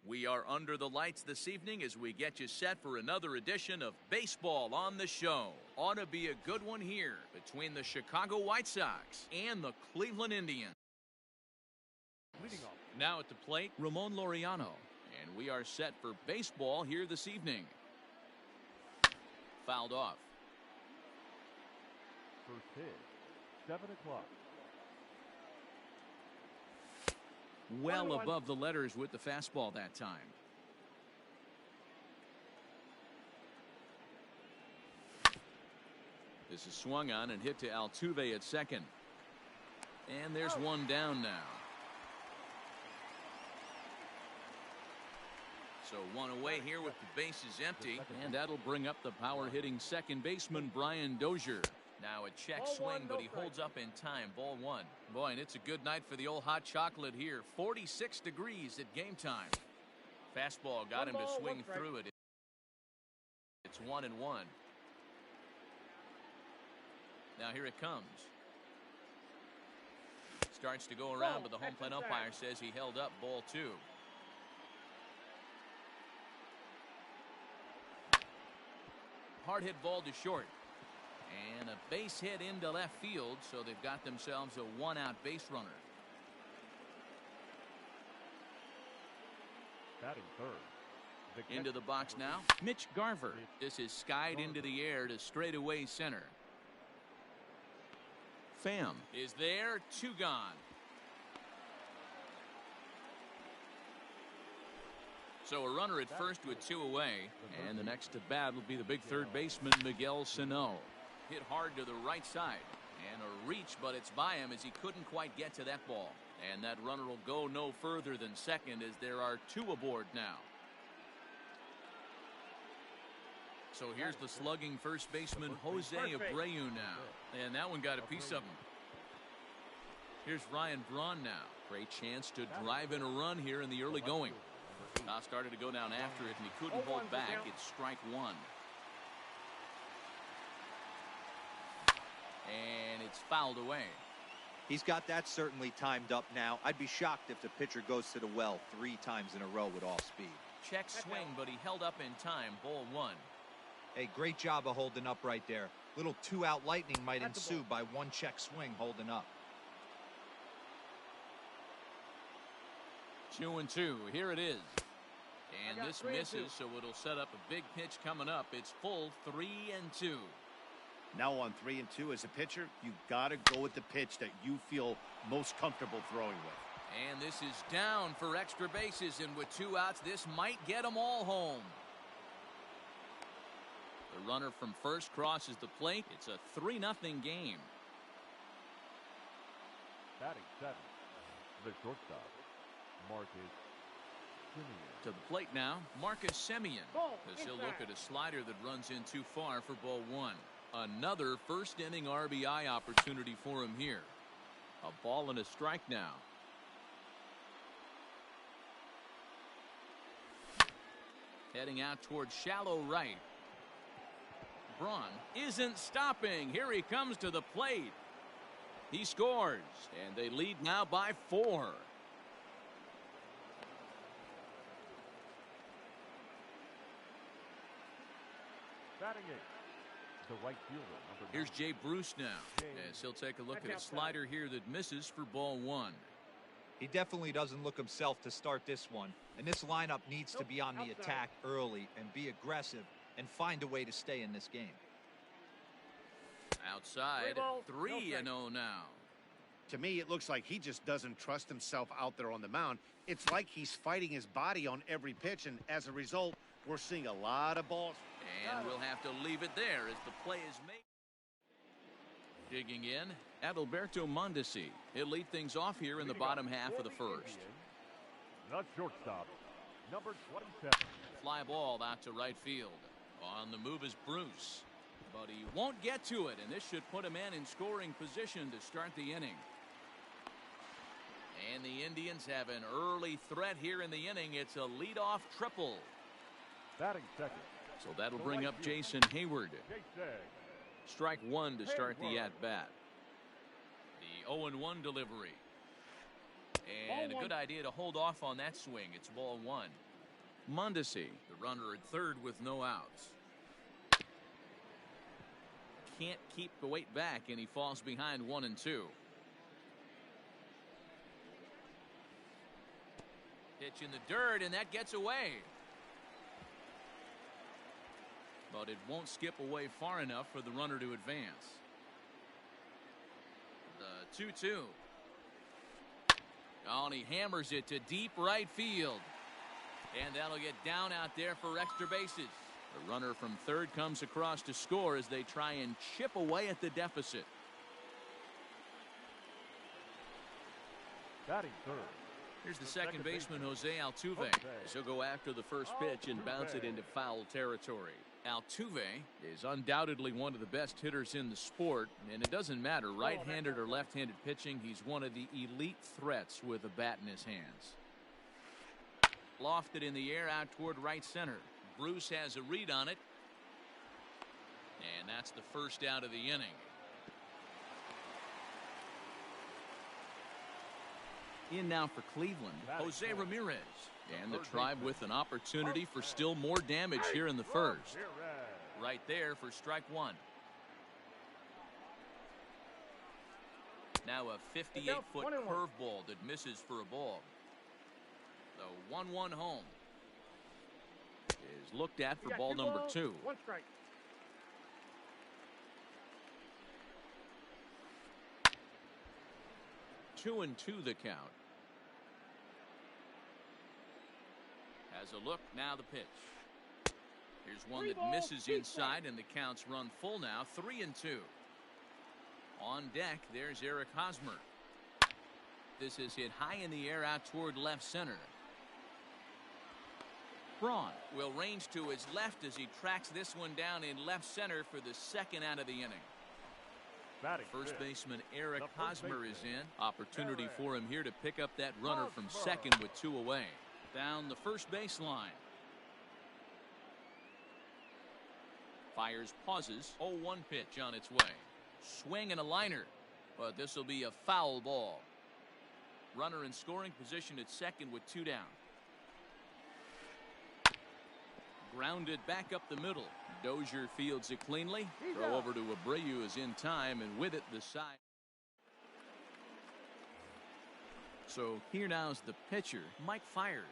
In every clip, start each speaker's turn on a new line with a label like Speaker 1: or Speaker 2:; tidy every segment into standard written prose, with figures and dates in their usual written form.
Speaker 1: We are under the lights this evening as we get you set for another edition of Baseball on the Show. Ought to be a good one here between the Chicago White Sox and the Cleveland Indians. Now at the plate, Ramon Laureano. And we are set for baseball here this evening. Fouled off.
Speaker 2: First pitch, 7 o'clock.
Speaker 1: Well above the letters with the fastball that time. This is swung on and hit to Altuve at second. And there's one down now. So one away here with the bases empty. And that'll bring up the power hitting second baseman Brian Dozier. Now a check swing, but he holds up in time. Ball one. Boy, and it's a good night for the old hot chocolate here. 46 degrees at game time. Fastball got him to swing through it. It's 1-1. Now here it comes. Starts to go around, but the home plate umpire says he held up. Ball two. Hard hit ball to short. And a base hit into left field, so they've got themselves a one-out base runner.
Speaker 2: Batting third.
Speaker 1: Into the box now, Mitch Garver. This is skied into the air to straightaway center. Pham is there, two gone. So a runner at first with two away, and the next to bat will be the big third baseman Miguel Sano. Hit hard to the right side, and a reach, but it's by him as he couldn't quite get to that ball. And that runner will go no further than second as there are two aboard now. So here's the slugging first baseman Jose Abreu now, and that one got a piece of him. Here's Ryan Braun now. Great chance to drive in a run here in the early going. Started to go down after it, and he couldn't hold back. It's strike one. And it's fouled away.
Speaker 3: He's got that certainly timed up now. I'd be shocked if the pitcher goes to the well 3 times in a row with off speed.
Speaker 1: Check swing, but he held up in time. Ball one.
Speaker 3: Hey, great job of holding up right there. Little 2-out lightning might ensue by 1 check swing holding up.
Speaker 1: 2-2. Here it is. And this misses, so it'll set up a big pitch coming up. It's full 3-2.
Speaker 4: Now on 3-2 as a pitcher, you got to go with the pitch that you feel most comfortable throwing with.
Speaker 1: And this is down for extra bases, and with 2 outs, this might get them all home. The runner from first crosses the plate. It's a 3-0 game.
Speaker 2: Batting 7. The shortstop, Marcus Semien.
Speaker 1: To the plate now, Marcus Semien. As he'll look at a slider that runs in too far for ball one. Another first inning RBI opportunity for him here. A ball and a strike now. Heading out towards shallow right. Braun isn't stopping. Here he comes to the plate. He scores, and they lead now by 4.
Speaker 2: Batting 8. The right fielder, number 9.
Speaker 1: Here's Jay Bruce now, as he'll take a look at a slider here that misses for ball one.
Speaker 3: He definitely doesn't look himself to start this one, and this lineup needs to be on the attack early and be aggressive and find a way to stay in this game.
Speaker 1: Outside, 3-0 now.
Speaker 4: To me, it looks like he just doesn't trust himself out there on the mound. It's like he's fighting his body on every pitch, and as a result, we're seeing a lot of balls.
Speaker 1: And we'll have to leave it there as the play is made. Digging in, Adalberto Mondesi. He'll lead things off here in the bottom half of the first.
Speaker 2: The shortstop, number 27.
Speaker 1: Fly ball out to right field. On the move is Bruce. But he won't get to it, and this should put a man in scoring position to start the inning. And the Indians have an early threat here in the inning. It's a leadoff triple.
Speaker 2: Batting second.
Speaker 1: So that'll bring up Jason Hayward. Strike one to start the at-bat. The 0-1 delivery. And a good idea to hold off on that swing. It's ball one. Mondesi, the runner at third with no outs. Can't keep the weight back, and he falls behind 1-2. Pitch in the dirt, and that gets away. But it won't skip away far enough for the runner to advance. The 2-2. Oh, and he hammers it to deep right field. And that'll get down out there for extra bases. The runner from third comes across to score as they try and chip away at the deficit.
Speaker 2: Batting third.
Speaker 1: Here's the second baseman, Jose Altuve, as he'll go after the first pitch and bounce it into foul territory. Altuve is undoubtedly one of the best hitters in the sport, and it doesn't matter right-handed or left-handed pitching. He's one of the elite threats with a bat in his hands. Lofted in the air out toward right center. Bruce has a read on it, and that's the first out of the inning. In now for Cleveland, Jose Ramirez, and the Tribe with an opportunity for still more damage here in the first. Right there for strike one. Now a 58-foot curveball that misses for a ball. The 1-1 home is looked at for ball number 2.
Speaker 5: 1 strike.
Speaker 1: Two and 2 the count. Has a look, now the pitch. Here's one that misses inside, and the counts run full now. 3-2. On deck, there's Eric Hosmer. This is hit high in the air out toward left center. Braun will range to his left as he tracks this one down in left center for the second out of the inning. First baseman Eric Hosmer is in. Opportunity for him here to pick up that runner from second with 2 away. Down the first baseline. Fires, pauses. 0-1 pitch on its way. Swing and a liner, but this will be a foul ball. Runner in scoring position at second with 2 down. Grounded back up the middle. Dozier fields it cleanly. Throw over to Abreu is in time, and with it the side. So here now is the pitcher, Mike Fiers,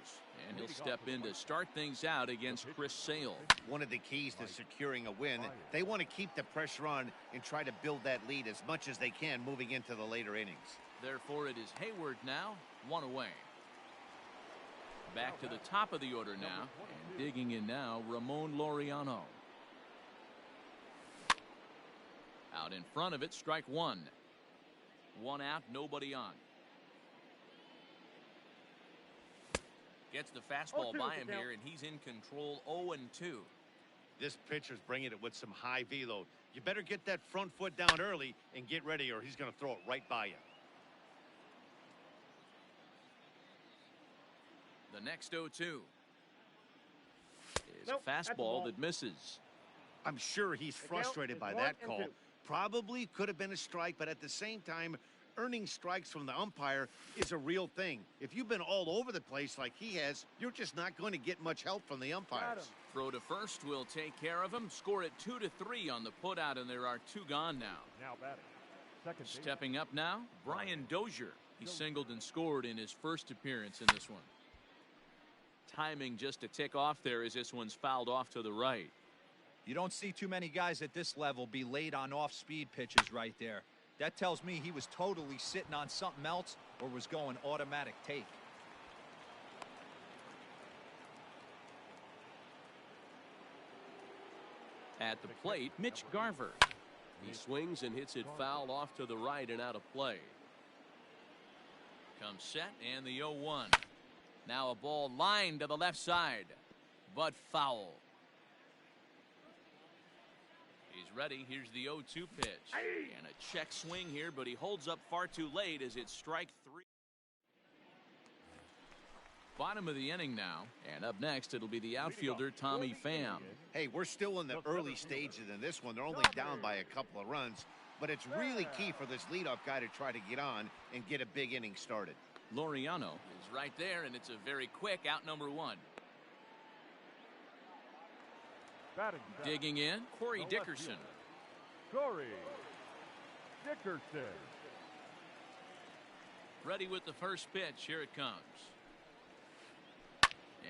Speaker 1: and he'll step in to start things out against Chris Sale.
Speaker 4: One of the keys to securing a win, they want to keep the pressure on and try to build that lead as much as they can moving into the later innings.
Speaker 1: Therefore, it is Hayward now, 1 away. Back to the top of the order now, and digging in now, Ramon Laureano. Out in front of it, strike 1. 1 out, nobody on. Gets the fastball by him here, and he's in control. 0-2.
Speaker 4: This pitcher's bringing it with some high velo. You better get that front foot down early and get ready, or he's going to throw it right by you.
Speaker 1: The next 0-2 is a fastball that misses.
Speaker 4: I'm sure he's frustrated by that call. Probably could have been a strike, but at the same time, earning strikes from the umpire is a real thing. If you've been all over the place like he has, you're just not going to get much help from the umpires.
Speaker 1: Throw to first will take care of him. Score it 2-3 on the putout, and there are 2 gone now.
Speaker 2: Now batting. Second
Speaker 1: Stepping up now, Brian Dozier. He singled and scored in his first appearance in this one. Timing just to tick off there as this one's fouled off to the right.
Speaker 3: You don't see too many guys at this level be late on off-speed pitches right there. That tells me he was totally sitting on something else or was going automatic take.
Speaker 1: At the plate, Mitch Garver. He swings and hits it foul off to the right and out of play. Comes set and the 0-1. Now a ball lined to the left side, but foul. He's ready. Here's the 0-2 pitch. And a check swing here, but he holds up far too late as it's strike 3. Bottom of the inning now, and up next it'll be the outfielder Tommy Pham.
Speaker 4: Hey, we're still in the early stages in this one. They're only down by a couple of runs, but it's really key for this leadoff guy to try to get on and get a big inning started.
Speaker 1: Laureano is right there, and it's a very quick out number 1.
Speaker 2: Batting center.
Speaker 1: Digging in, Corey
Speaker 2: The left
Speaker 1: Dickerson.
Speaker 2: fielder, Corey Dickerson.
Speaker 1: Ready with the first pitch. Here it comes.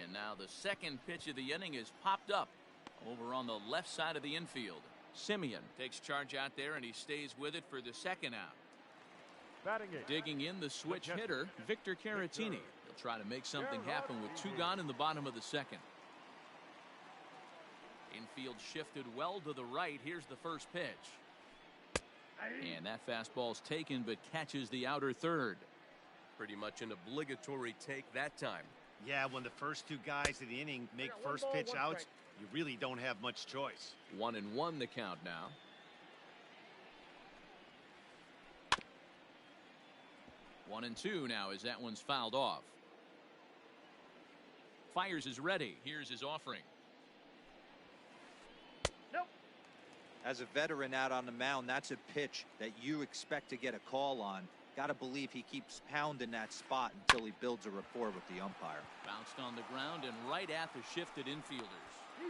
Speaker 1: And now the second pitch of the inning is popped up over on the left side of the infield. Simeon takes charge out there, and he stays with it for the second out.
Speaker 2: Batting eighth.
Speaker 1: Digging in, the switch hitter, Victor Caratini. He'll try to make something happen with 2 gone in the bottom of the second. Infield shifted well to the right. Here's the first pitch. And that fastball's taken, but catches the outer third.
Speaker 5: Pretty much an obligatory take that time.
Speaker 4: Yeah, when the first 2 guys of the inning make first pitch outs, you really don't have much choice.
Speaker 1: 1-1 the count now. 1-2 now as that one's fouled off. Fires is ready. Here's his offering.
Speaker 3: As a veteran out on the mound, that's a pitch that you expect to get a call on. Got to believe he keeps pounding that spot until he builds a rapport with the umpire.
Speaker 1: Bounced on the ground and right at the shifted infielders.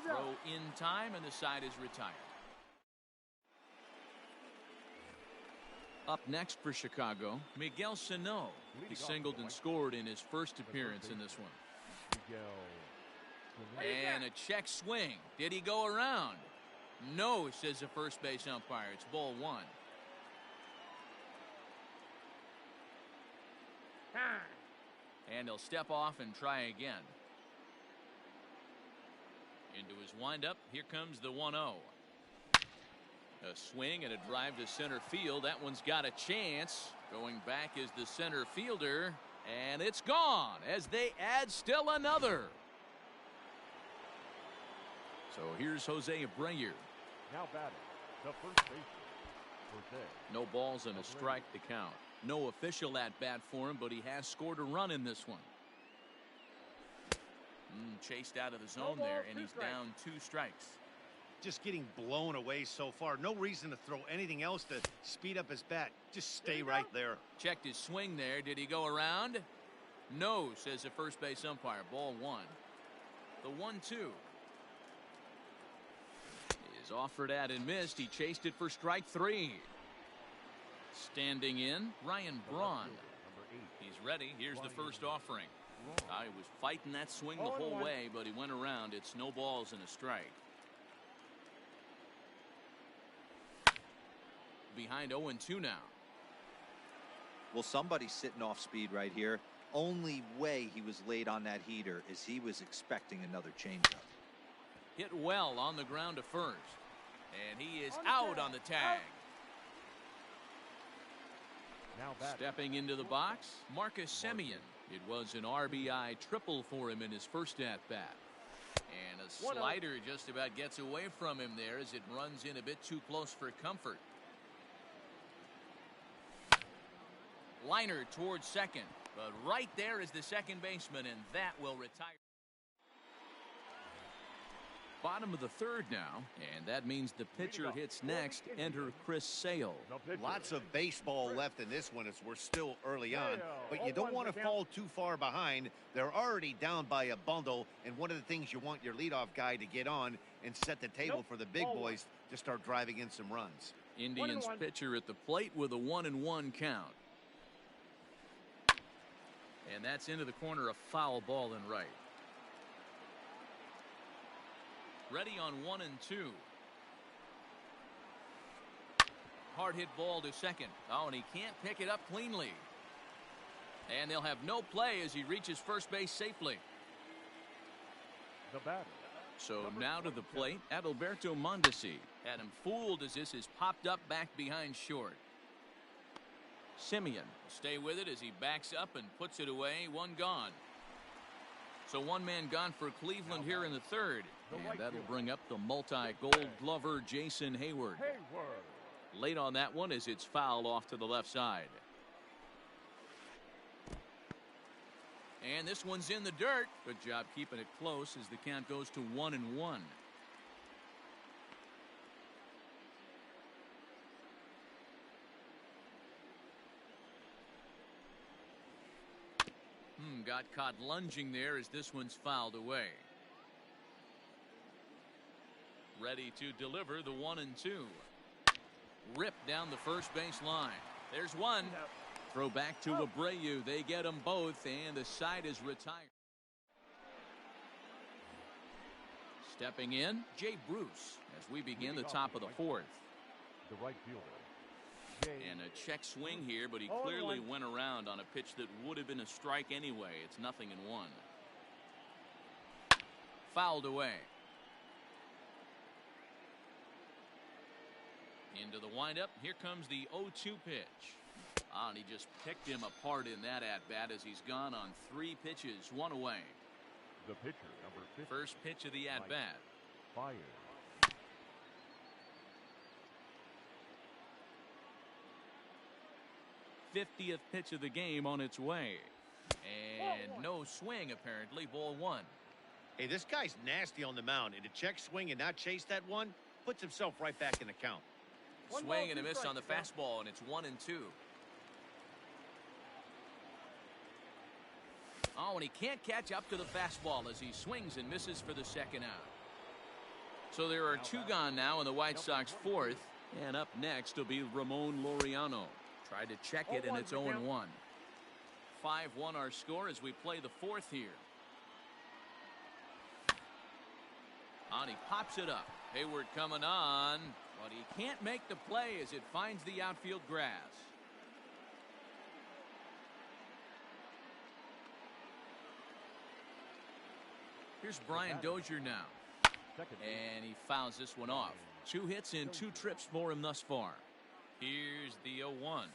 Speaker 1: Throw in time, and the side is retired. Up next for Chicago, Miguel Sano. He singled and scored in his first appearance in this one. And a check swing. Did he go around? No, says the first base umpire. It's ball 1. And he'll step off and try again. Into his windup. Here comes the 1-0. A swing and a drive to center field. That one's got a chance. Going back is the center fielder. And it's gone as they add still another. So here's Jose Abreu.
Speaker 2: Now batting, the first baseman, Jose.
Speaker 1: No balls and a strike to count. No official at bat for him, but he has scored a run in this one. Chased out of the zone there, and he's down 2 strikes.
Speaker 4: Just getting blown away so far. No reason to throw anything else to speed up his bat. Just stay right there.
Speaker 1: Checked his swing there. Did he go around? No, says the first base umpire. Ball 1. The 1-2. Is offered at and missed. He chased it for strike 3. Standing in, Ryan Braun. He's ready. Here's the first offering. He was fighting that swing the whole way, but he went around. It's no balls and a strike. Behind 0-2 now.
Speaker 3: Well, somebody's sitting off speed right here. Only way he was late on that heater is he was expecting another changeup.
Speaker 1: Hit well on the ground to first. And he is out on the tag.
Speaker 2: Now batting.
Speaker 1: Stepping into the box, Marcus Semien. It was an RBI triple for him in his first at-bat. And a slider just about gets away from him there as it runs in a bit too close for comfort. Liner towards second. But right there is the second baseman, and that will retire. Bottom of the third now, and that means the pitcher hits next. Enter Chris Sale.
Speaker 4: Lots of baseball left in this one as we're still early on, but you don't want to fall too far behind. They're already down by a bundle, and one of the things you want your leadoff guy to get on and set the table for the big boys to start driving in some runs.
Speaker 1: Indians pitcher at the plate with a 1-1 count. And that's into the corner, a foul ball and right. Ready on 1-2. Hard hit ball to second. Oh, and he can't pick it up cleanly. And they'll have no play as he reaches first base safely.
Speaker 2: The batter.
Speaker 1: So now to the plate, Adalberto Mondesi. Had him fooled as this is popped up back behind short. Simeon will stay with it as he backs up and puts it away. 1 gone. So 1 man gone for Cleveland here in the third. And that'll bring up the multi-gold glover Jason Hayward. Late on that one as it's fouled off to the left side. And this one's in the dirt. Good job keeping it close as the count goes to 1-1. Got caught lunging there as this one's fouled away. Ready to deliver the 1-2. Ripped down the first base line. There's one. Throw back to Abreu. They get them both, and the side is retired. Stepping in, Jay Bruce, as we begin the top of the fourth.
Speaker 2: The right fielder.
Speaker 1: And a check swing here, but he clearly went around on a pitch that would have been a strike anyway. It's 0-1. Fouled away. Into the windup. Here comes the 0-2 pitch. And he just picked him apart in that at-bat as he's gone on 3 pitches, 1 away.
Speaker 2: The pitcher, number 50.
Speaker 1: First pitch of the at-bat.
Speaker 2: Fired.
Speaker 1: 50th pitch of the game on its way. And no swing, apparently. Ball 1.
Speaker 4: Hey, this guy's nasty on the mound. And to check swing and not chase that one, puts himself right back in the count.
Speaker 1: Swing and a miss on the fastball, and it's 1-2. Oh, and he can't catch up to the fastball as he swings and misses for the second out. So there are 2 gone now in the White Sox fourth. And up next will be Ramon Laureano. Tried to check it, and it's 0-1. 5-1 our score as we play the fourth here. And he pops it up. Hayward coming on, but he can't make the play as it finds the outfield grass. Here's Brian Dozier now. And he fouls this one off. 2 hits and 2 trips for him thus far. Here's the 0-1.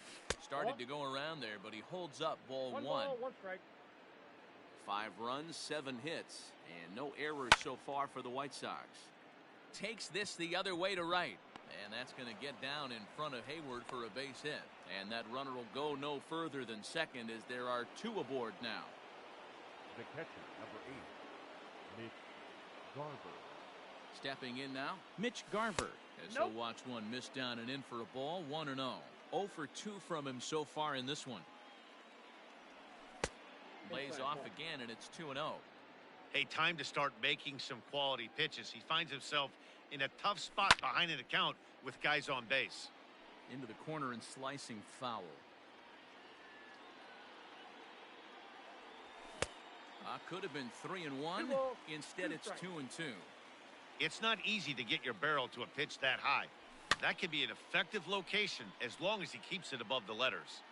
Speaker 1: Started to go around there, but he holds up ball 1.
Speaker 6: 1 strike.
Speaker 1: 5 runs, 7 hits, and no errors so far for the White Sox. Takes this the other way to right, and that's going to get down in front of Hayward for a base hit. And that runner will go no further than second as there are 2 aboard now.
Speaker 2: The catcher, number 8, Mitch Garver.
Speaker 1: Stepping in now, Mitch Garver. As he'll watch one miss down and in for a ball. 1-0. 0 for 2 from him so far in this one. Lays off again, and it's 2-0.
Speaker 4: Hey, time to start making some quality pitches. He finds himself in a tough spot behind an account with guys on base.
Speaker 1: Into the corner and slicing foul. Could have been 3-1. Instead, it's 2-2.
Speaker 4: It's not easy to get your barrel to a pitch that high. That could be an effective location as long as he keeps it above the letters.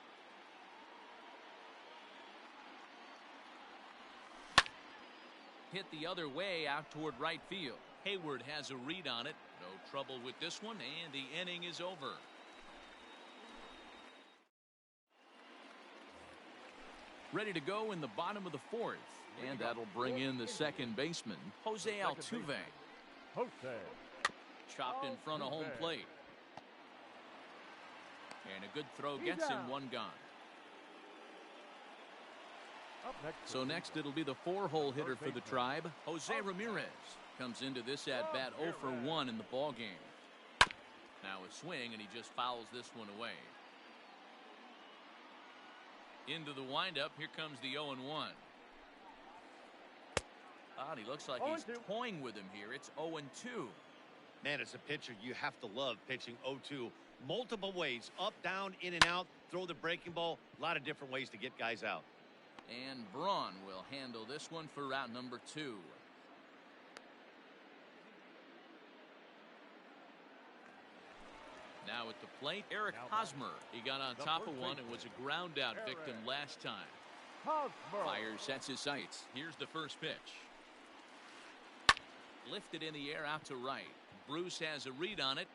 Speaker 1: Hit the other way out toward right field. Hayward has a read on it. No trouble with this one, and the inning is over. Ready to go in the bottom of the fourth. And that'll bring in the second baseman, Jose Altuve.
Speaker 2: Jose.
Speaker 1: Chopped in front of home plate. And a good throw gets him 1 gone. So next it'll be the 4-hole hitter for the Tribe, Jose Ramirez. Comes into this at-bat 0 for 1 in the ball game. Now a swing, and he just fouls this one away. Into the windup, here comes the 0-1. And he looks like he's toying with him here. It's 0-2.
Speaker 4: Man, as a pitcher, you have to love pitching 0-2 multiple ways. Up, down, in and out, throw the breaking ball. A lot of different ways to get guys out.
Speaker 1: And Braun will handle this one for route number 2. Now at the plate, Eric Hosmer. He got on top of one and was a ground out victim last time. Fire sets his sights. Here's the first pitch. Lifted in the air out to right. Bruce has a read on it.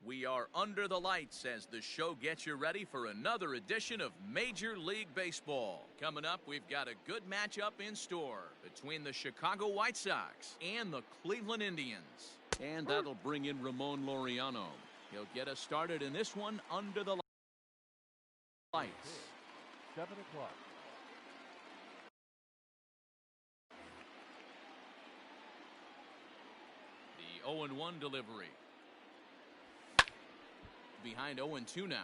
Speaker 1: We are under the lights as the show gets you ready for another edition of Major League Baseball. Coming up, we've got a good matchup in store between the Chicago White Sox and the Cleveland Indians. And that'll bring in Ramon Laureano. He'll get us started in this one under the lights.
Speaker 2: 7 o'clock.
Speaker 1: The 0-1 delivery. Behind 0-2 now.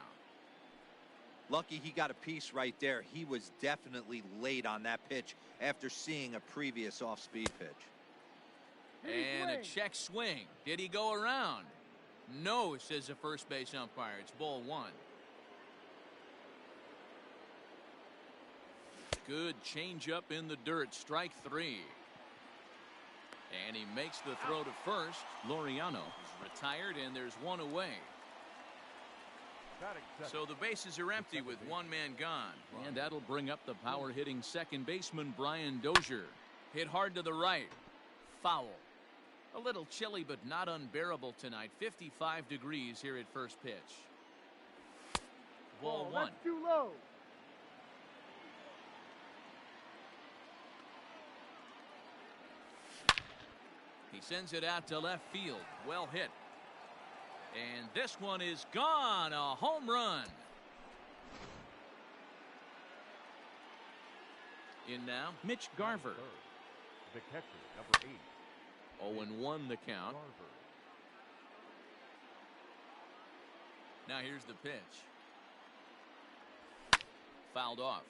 Speaker 3: Lucky he got a piece right there. He was definitely late on that pitch after seeing a previous off-speed pitch.
Speaker 1: And a check swing. Did he go around? No, says the first base umpire. It's ball 1. Good changeup in the dirt. Strike 3. And he makes the throw to first. Laureano is retired, and there's one away. So the bases are empty with one man gone. And that'll bring up the power hitting second baseman Brian Dozier. Hit hard to the right. Foul. A little chilly but not unbearable tonight. 55 degrees here at first pitch. Ball 1.
Speaker 2: That's too low.
Speaker 1: He sends it out to left field. Well hit. And this one is gone. A home run. In now, Mitch Garver.
Speaker 2: The catcher, number 8.
Speaker 1: 0-1 the count.
Speaker 2: Garver.
Speaker 1: Now here's the pitch. Fouled off.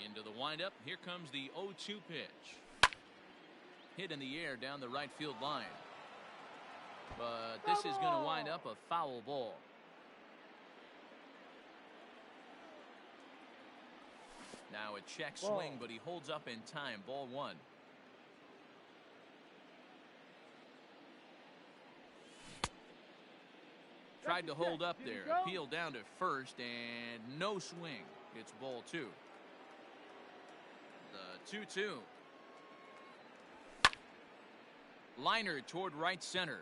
Speaker 1: Into the windup. Here comes the 0-2 pitch. Hit in the air down the right field line. But this is going to wind up a foul ball. Now a check swing, but he holds up in time. Ball 1. Tried to hold up there. Appeal down to first, and no swing. It's ball 2. The 2-2. Liner toward right center.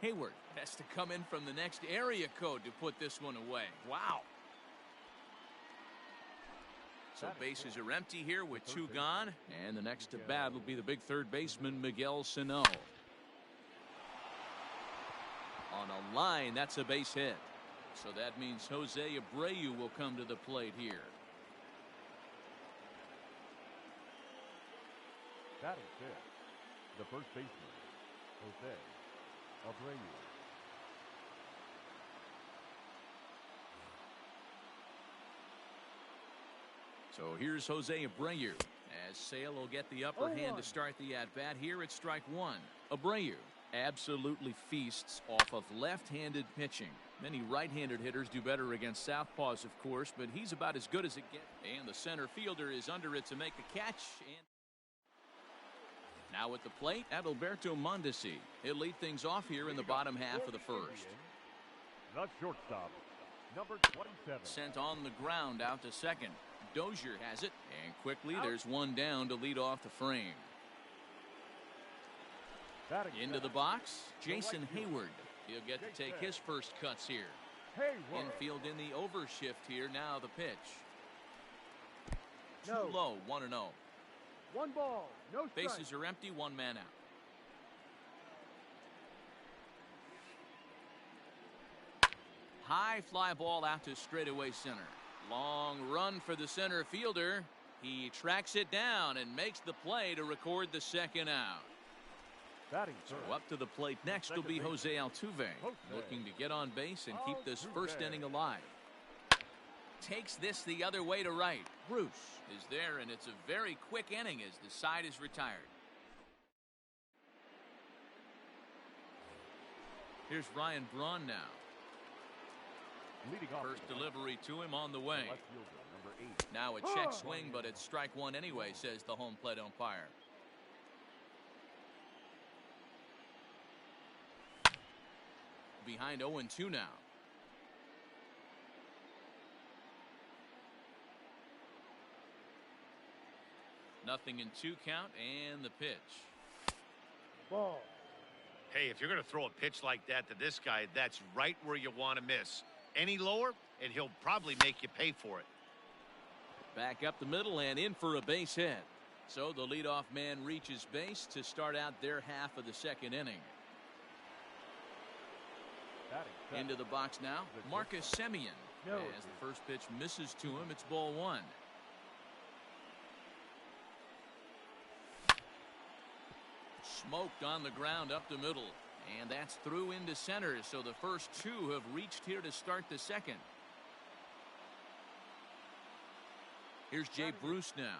Speaker 1: Hayward has to come in from the next area code to put this one away. Wow. So bases are empty here with 2 gone. And the next to bat will be the big third baseman, Miguel Sano. On a line, that's a base hit. So that means Jose Abreu will come to the plate here.
Speaker 2: Batting fifth, the first baseman, Jose Abreu.
Speaker 1: So here's Jose Abreu as Sale will get the upper hand to start the at-bat here at strike 1. Abreu absolutely feasts off of left-handed pitching. Many right-handed hitters do better against southpaws, of course, but he's about as good as it gets. And the center fielder is under it to make the catch. And now at the plate, Adalberto Mondesi. He'll lead things off here in the bottom half of the first.
Speaker 2: The shortstop, number 27.
Speaker 1: Sent on the ground out to second. Dozier has it, and quickly there's one down to lead off the frame. Into the box, Jason Hayward. He'll get to take his first cuts here. Infield in the overshift here. Now the pitch. Too low, 1-0.
Speaker 2: 1 ball, no strike.
Speaker 1: Bases are empty, 1 man out. High fly ball out to straightaway center. Long run for the center fielder. He tracks it down and makes the play to record the second out. So up to the plate next will be Jose Altuve, looking to get on base and keep this first inning alive. Takes this the other way to right. Bruce is there, and it's a very quick inning as the side is retired. Here's Ryan Braun now. First delivery to him on the way. Now a check swing, but it's strike 1 anyway, says the home plate umpire. Behind 0-2 now. Nothing in 2 count, and the pitch.
Speaker 2: Ball.
Speaker 4: Hey, if you're going to throw a pitch like that to this guy, that's right where you want to miss. Any lower, and he'll probably make you pay for it.
Speaker 1: Back up the middle and in for a base hit. So the leadoff man reaches base to start out their half of the second inning. Into the box now, Marcus Semien. As the first pitch misses to him, it's ball one. Smoked on the ground up the middle. And that's through into center. So the first two have reached here to start the second. Here's Jay Bruce now,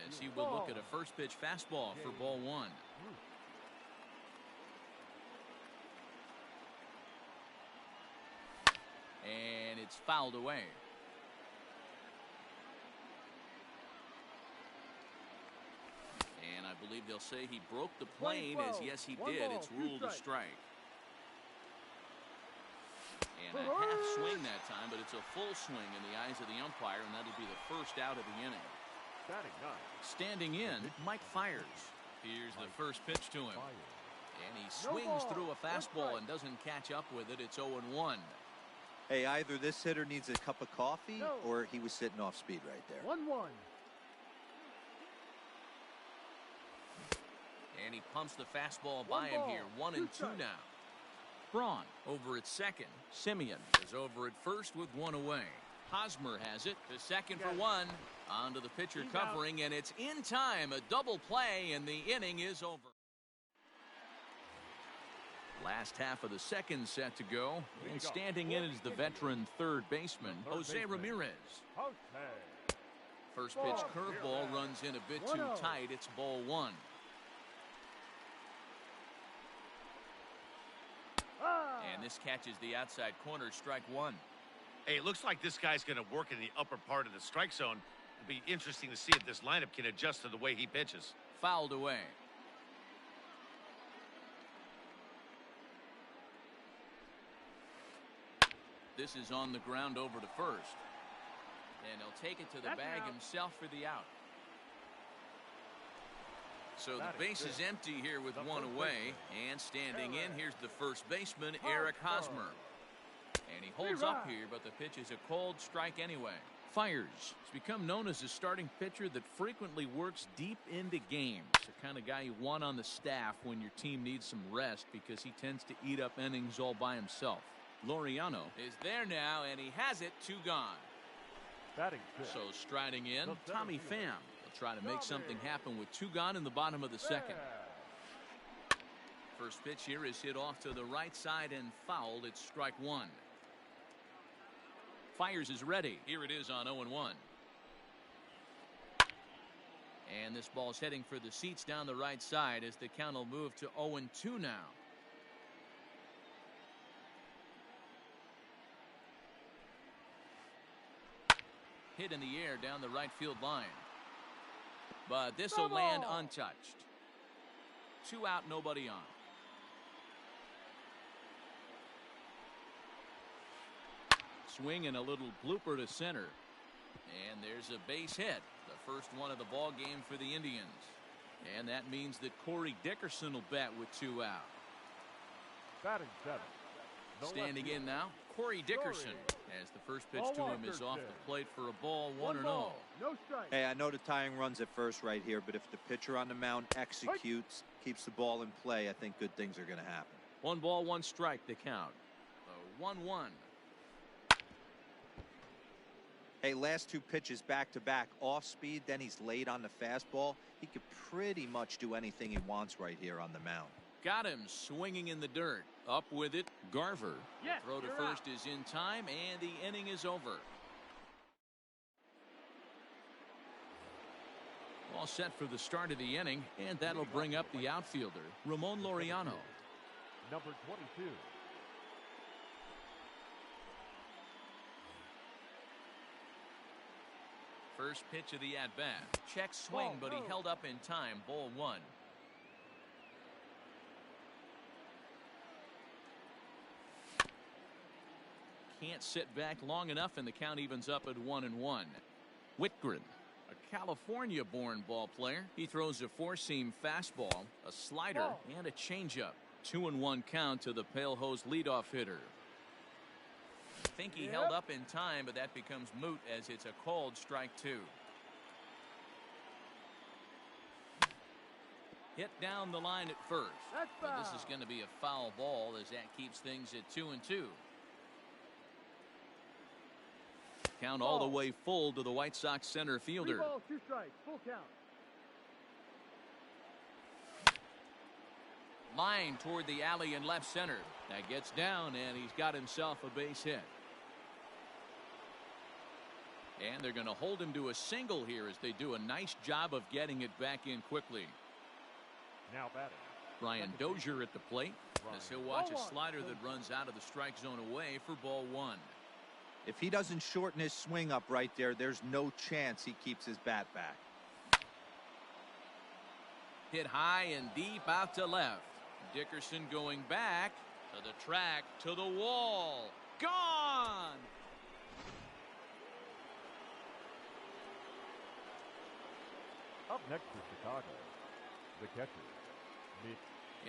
Speaker 1: as he will look at a first pitch fastball for ball one. And it's fouled away. And I believe they'll say he broke the plane, as yes he did. It's ruled a strike. And a half swing that time, but it's a full swing in the eyes of the umpire, and that'll be the first out of the inning. Standing in, Mike Fiers. Here's the first pitch to him. And he swings through a fastball and doesn't catch up with it. It's 0-1.
Speaker 3: Hey, either this hitter needs a cup of coffee or he was sitting off speed right there.
Speaker 6: 1-1.
Speaker 1: And he pumps the fastball by him here. 1-2 now. Braun over at second. Semien is over at first with one away. Hosmer has it to second for one. On to the pitcher covering, and it's in time. A double play, and the inning is over. Last half of the second set to go. And standing in is the veteran third baseman, Jose Ramirez. First pitch curveball runs in a bit too tight. It's ball one. And this catches the outside corner, strike one.
Speaker 4: Hey, it looks like this guy's going to work in the upper part of the strike zone. It'll be interesting to see if this lineup can adjust to the way he pitches.
Speaker 1: Fouled away. This is on the ground over to first. And he'll take it to the bag himself for the out. So the base is empty here with one away. And standing in, here's the first baseman, Eric Hosmer. And he holds up here, but the pitch is a cold strike anyway. Fiers has become known as a starting pitcher that frequently works deep into games. The kind of guy you want on the staff when your team needs some rest, because he tends to eat up innings all by himself. Laureano is there now, and he has it. Two gone. So striding in, Tommy Pham will try to make something happen with two gone in the bottom of the second. First pitch here is hit off to the right side and fouled. It's strike one. Fiers is ready. Here it is on 0-1. And this ball's heading for the seats down the right side as the count will move to 0-2 now. Hit in the air down the right field line. But this will land untouched. Two out, nobody on. Swing and a little blooper to center. And there's a base hit. The first one of the ball game for the Indians. And that means that Corey Dickerson will bat with two out. Standing in now, Corey Dickerson, as the first pitch to him is off the plate for a ball, 1-0.
Speaker 3: Hey, I know the tying runs at first right here, but if the pitcher on the mound executes, keeps the ball in play, I think good things are going to happen.
Speaker 1: 1 ball, 1 strike, the count. 1-1.
Speaker 3: Hey, last two pitches back-to-back off speed, then he's late on the fastball. He could pretty much do anything he wants right here on the mound.
Speaker 1: Got him swinging in the dirt. Up with it, Garver. Throw to first is in time, and the inning is over. All set for the start of the inning, and that'll bring up the outfielder, Ramon Laureano.
Speaker 2: Number 22.
Speaker 1: First pitch of the at-bat. Check swing, but he held up in time. Ball one. Can't sit back long enough, and the count evens up at 1-1. Whitgren, a California-born ball player. He throws a four-seam fastball, a slider, and a changeup. 2-1 count to the Pale Hose leadoff hitter. I think he held up in time, but that becomes moot as it's a called strike 2. Hit down the line at first. But this is going to be a foul ball as that keeps things at 2-2. Count all the way full to the White Sox center fielder.
Speaker 2: 3 balls, 2 strikes, full count.
Speaker 1: Line toward the alley in left center. That gets down, and he's got himself a base hit. And they're going to hold him to a single here as they do a nice job of getting it back in quickly.
Speaker 2: Now batting.
Speaker 1: Brian Dozier at the plate as he'll watch a slider that runs out of the strike zone away for ball 1.
Speaker 3: If he doesn't shorten his swing up right there, there's no chance he keeps his bat back.
Speaker 1: Hit high and deep out to left. Dickerson going back to the track, to the wall. Gone!
Speaker 2: Up next for Chicago, the catcher, Mitch.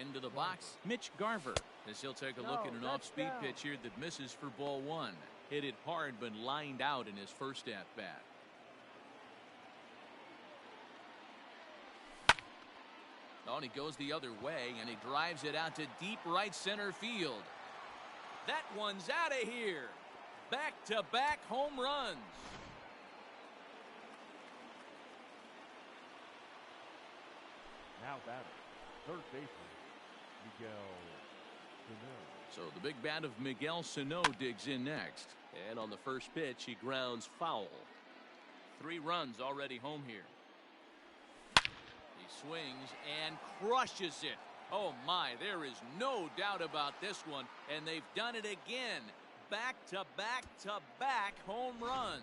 Speaker 1: Into the box, Mitch Garver, as he'll take a look at an off-speed pitch here that misses for ball 1. Hit it hard, but lined out in his first at-bat. Oh, and he goes the other way, and he drives it out to deep right center field. That one's out of here. Back-to-back home runs.
Speaker 2: Now batting, third baseman, Miguel Sano.
Speaker 1: So the big bat of Miguel Sano digs in next.
Speaker 5: And on the first pitch, he grounds foul.
Speaker 1: 3 runs already home here. He swings and crushes it. Oh my, there is no doubt about this one, and they've done it again. Back-to-back-to-back home runs.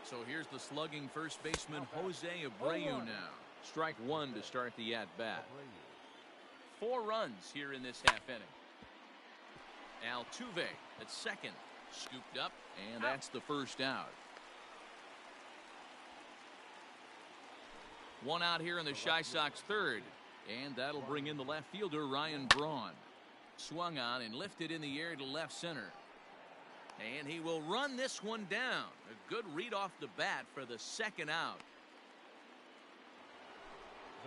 Speaker 1: So here's the slugging first baseman Jose Abreu now. Strike 1 to start the at-bat. 4 runs here in this half inning. Altuve at second, scooped up, and that's the first out. 1 out here in the Chi Sox third, and that'll bring in the left fielder Ryan Braun. Swung on and lifted in the air to left center. And he will run this one down. A good read off the bat for the second out.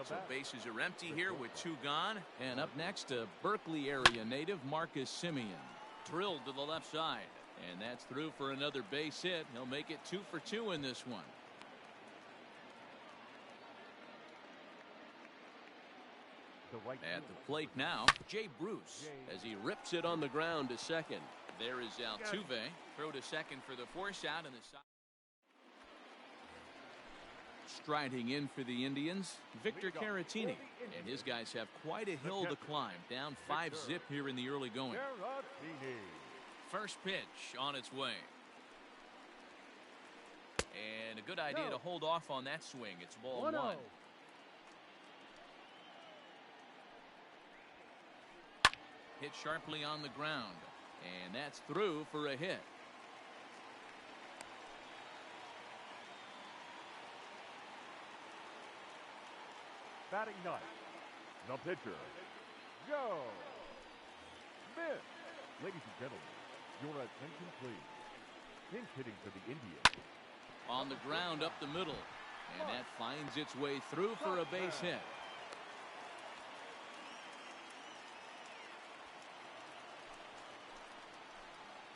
Speaker 1: So bases are empty here with 2 gone. And up next, a Berkeley area native, Marcus Semien. Drilled to the left side. And that's through for another base hit. He'll make it 2 for 2 in this one. At the plate now, Jay Bruce as he rips it on the ground to second. There is Altuve. Throw to second for the force out. And the striding in for the Indians, Victor Caratini. And his guys have quite a hill to climb. Down 5-zip here in the early going. First pitch on its way. And a good idea to hold off on that swing. It's ball 1. Hit sharply on the ground. And that's through for a hit.
Speaker 2: Batting ninth, the pitcher, Joe Smith. Ladies and gentlemen, your attention please. Pinch hitting for the Indians.
Speaker 1: On the ground up the middle. And that finds its way through for a base hit.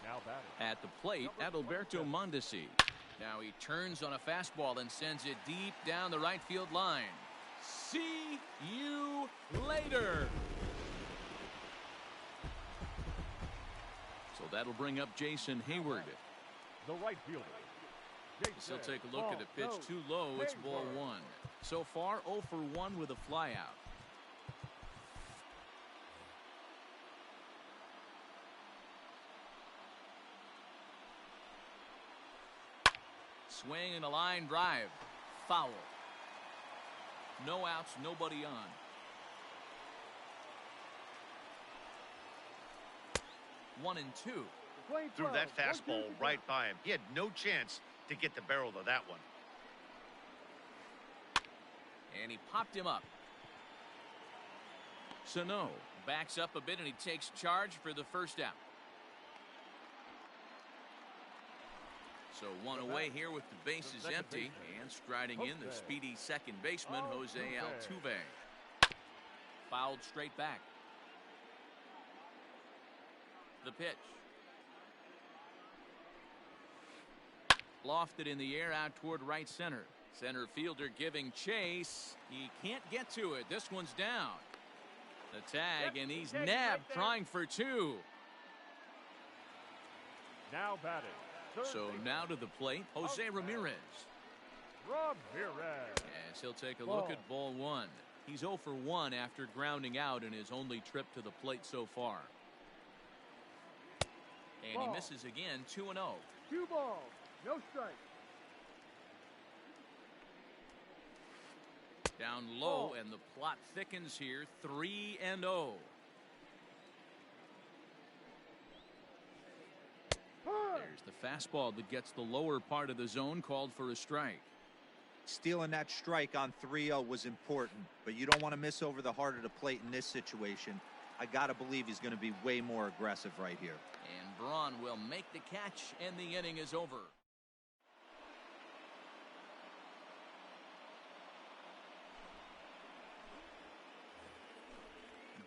Speaker 2: Now batting.
Speaker 1: At the plate, Adalberto Mondesi. Now he turns on a fastball and sends it deep down the right field line. See you later. So that'll bring up Jason Hayward.
Speaker 2: The right fielder.
Speaker 1: He'll take a look at a pitch too low. It's ball 1. So far 0 for 1 with a flyout. Swing and a line drive. Foul. No outs, nobody on. One and two.
Speaker 4: Threw that fastball right by him. He had no chance to get the barrel of that one.
Speaker 1: And he popped him up. Sano backs up a bit and he takes charge for the first out. So one away here with the bases empty, and striding in the speedy second baseman Jose Altuve. Fouled straight back. The pitch. Lofted in the air out toward right center. Center fielder giving chase. He can't get to it. This one's down. The tag, and he's nabbed trying for two.
Speaker 2: Now batting.
Speaker 1: So now to the plate, Jose Ramirez.
Speaker 2: Ramirez.
Speaker 1: As he'll take a look at ball one. He's 0 for 1 after grounding out in his only trip to the plate so far. And he misses again, 2-0.
Speaker 2: 2 balls, no strike.
Speaker 1: Down low, and the plot thickens here, 3-0. There's the fastball that gets the lower part of the zone, called for a strike.
Speaker 3: Stealing that strike on 3-0 was important, but you don't want to miss over the heart of the plate in this situation. I got to believe he's going to be way more aggressive right here.
Speaker 1: And Braun will make the catch, and the inning is over.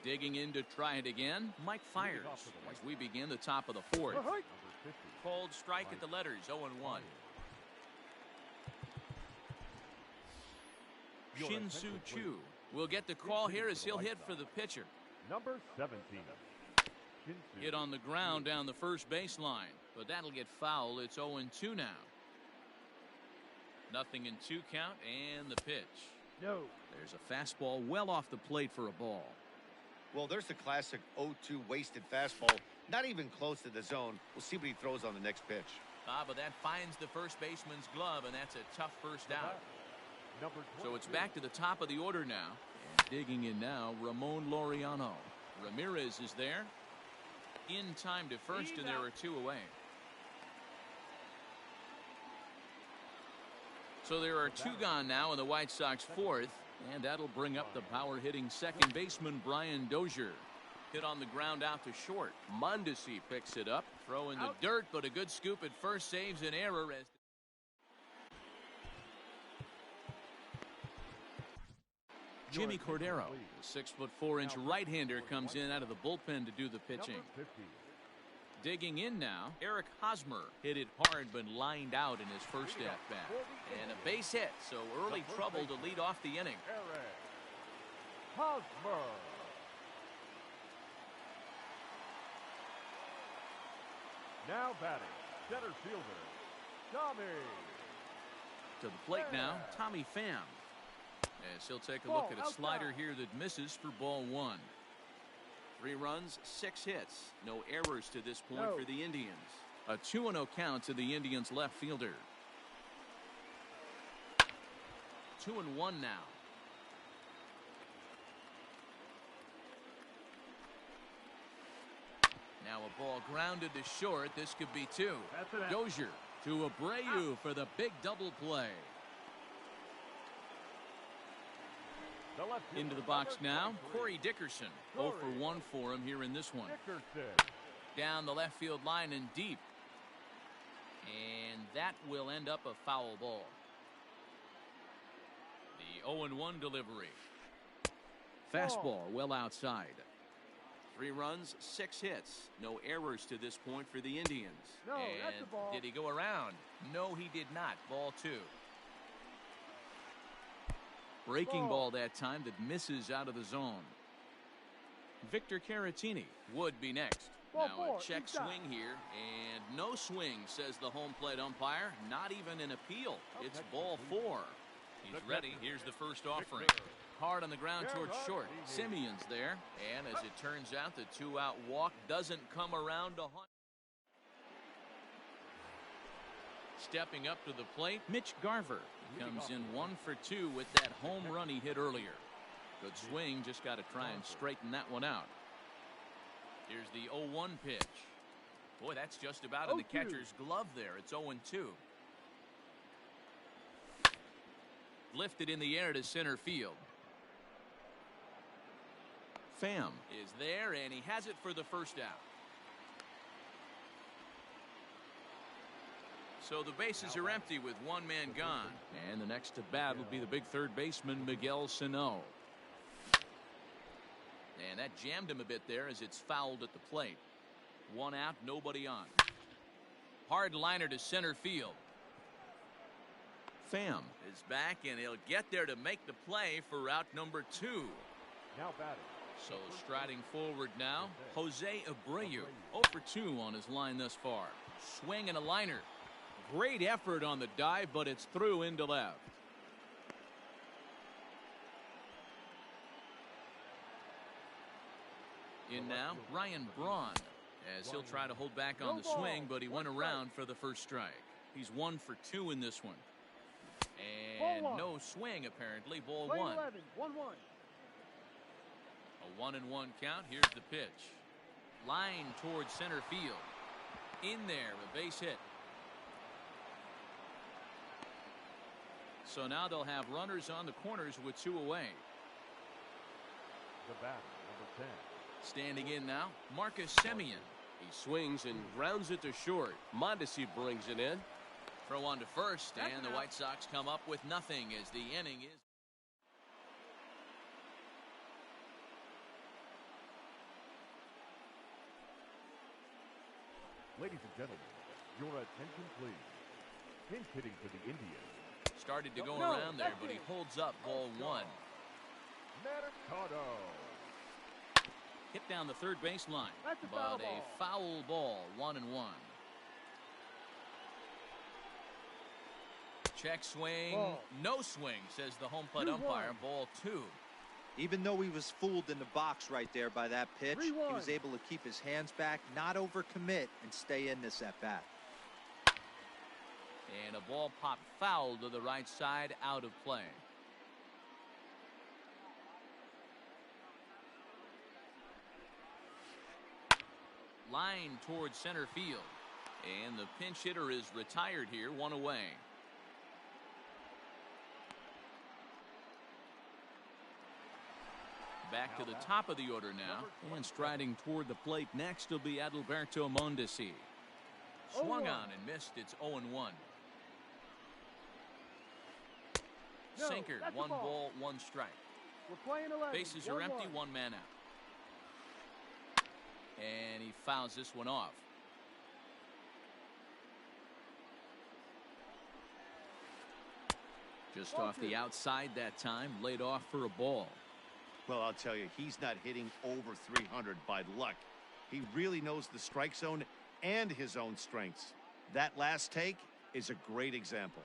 Speaker 1: Digging in to try it again, Mike fires as we begin the top of the fourth. Cold strike at the letters, 0-1. Shin-Soo Choo will get the call here as he'll hit for the pitcher.
Speaker 2: Number 17.
Speaker 1: Hit on the ground down the first baseline, but that'll get foul. It's 0-2 now. 0-2 count, and the pitch.
Speaker 2: No.
Speaker 1: There's a fastball well off the plate for a ball.
Speaker 4: Well, there's the classic 0-2 wasted fastball. Not even close to the zone. We'll see what he throws on the next pitch.
Speaker 1: But that finds the first baseman's glove, and that's a tough first out. So it's back to the top of the order now. And digging in now, Ramon Laureano. Ramirez is there. In time to first, and there are 2 away. So there are 2 gone now in the White Sox fourth, and that'll bring up the power-hitting second baseman Brian Dozier. Hit on the ground out to short. Mondesi picks it up. Throw in the dirt, but a good scoop at first saves an error as Jimmy Cordero, the 6'4" right-hander, comes in out of the bullpen to do the pitching. Digging in now, Eric Hosmer hit it hard but lined out in his first at-bat. And a base hit, so early trouble to lead off the inning.
Speaker 2: Eric Hosmer. Now batting, center fielder, Tommy.
Speaker 1: To the plate now, Tommy Pham. As he'll take a look at a slider here that misses for ball 1. 3 runs, 6 hits. No errors to this point for the Indians. A 2-0 count to the Indians left fielder. 2-1 now. Now a ball grounded to short. This could be 2. Dozier to Abreu for the big double play. Into the box now, Corey Dickerson. 0 for 1 for him here in this one. Down the left field line and deep. And that will end up a foul ball. The 0-1 delivery. Fastball well outside. 3 runs, 6 hits. No errors to this point for the Indians. And did he go around? No, he did not. Ball 2. Breaking ball that time that misses out of the zone. Victor Caratini would be next. Now a check swing here, and no swing, says the home plate umpire. Not even an appeal. It's ball 4. He's ready. Here's the first offering. Hard on the ground towards short. Simeon's there, and as it turns out, the 2-out walk doesn't come around to hunt. Stepping up to the plate, Mitch Garver. He comes in 1 for 2 with that home run he hit earlier. Good swing, just got to try and straighten that one out. Here's the 0-1 pitch. Boy, that's just about in the catcher's glove there. It's 0-2. Lifted in the air to center field. Pham is there, and he has it for the first out. So the bases are empty with one man gone. And the next to bat will be the big third baseman, Miguel Sano. And that jammed him a bit there as it's fouled at the plate. One out, nobody on. Hard liner to center field. Pham is back, and he'll get there to make the play for out number 2.
Speaker 2: Now batting.
Speaker 1: So striding forward now, Jose Abreu. 0 for 2 on his line thus far. Swing and a liner. Great effort on the dive, but it's through into left. In now, Ryan Braun, as he'll try to hold back on the swing, but he went around for the first strike. He's 1 for 2 in this one. And no swing, apparently. Ball 1.
Speaker 2: 1-1.
Speaker 1: A 1-1 count. Here's the pitch. Line towards center field. In there, a base hit. So now they'll have runners on the corners with 2 away.
Speaker 2: The batter, number 10.
Speaker 1: Standing in now, Marcus Semien.
Speaker 5: He swings and grounds it to short. Mondesi brings it in.
Speaker 1: Throw on to first, and the White Sox come up with nothing as the inning is.
Speaker 2: Ladies and gentlemen, your attention please. Pinch hitting for the Indians.
Speaker 1: Started to go around there, but he holds up ball 1.
Speaker 2: Mercado.
Speaker 1: Hit down the third baseline,
Speaker 2: That's a
Speaker 1: but
Speaker 2: foul
Speaker 1: a
Speaker 2: ball.
Speaker 1: foul ball, 1-1. Check swing, no swing, says the home plate umpire. Ball 2.
Speaker 3: Even though he was fooled in the box right there by that pitch, he
Speaker 2: 3-1.
Speaker 3: was able to keep his hands back, not overcommit, and stay in this at bat.
Speaker 1: And a ball popped foul to the right side, out of play. Line towards center field. And the pinch hitter is retired here, 1 away. Back to the top of the order now. And striding toward the plate next will be Adalberto Mondesi. Swung on and missed. It's 0-1. Sinker, 1 ball, 1 strike.
Speaker 2: We're playing 11.
Speaker 1: Bases are empty, 1 man out. And he fouls this one off. Just off the outside that time, laid off for a ball.
Speaker 4: Well, I'll tell you, he's not hitting over 300 by luck. He really knows the strike zone and his own strengths. That last take is a great example.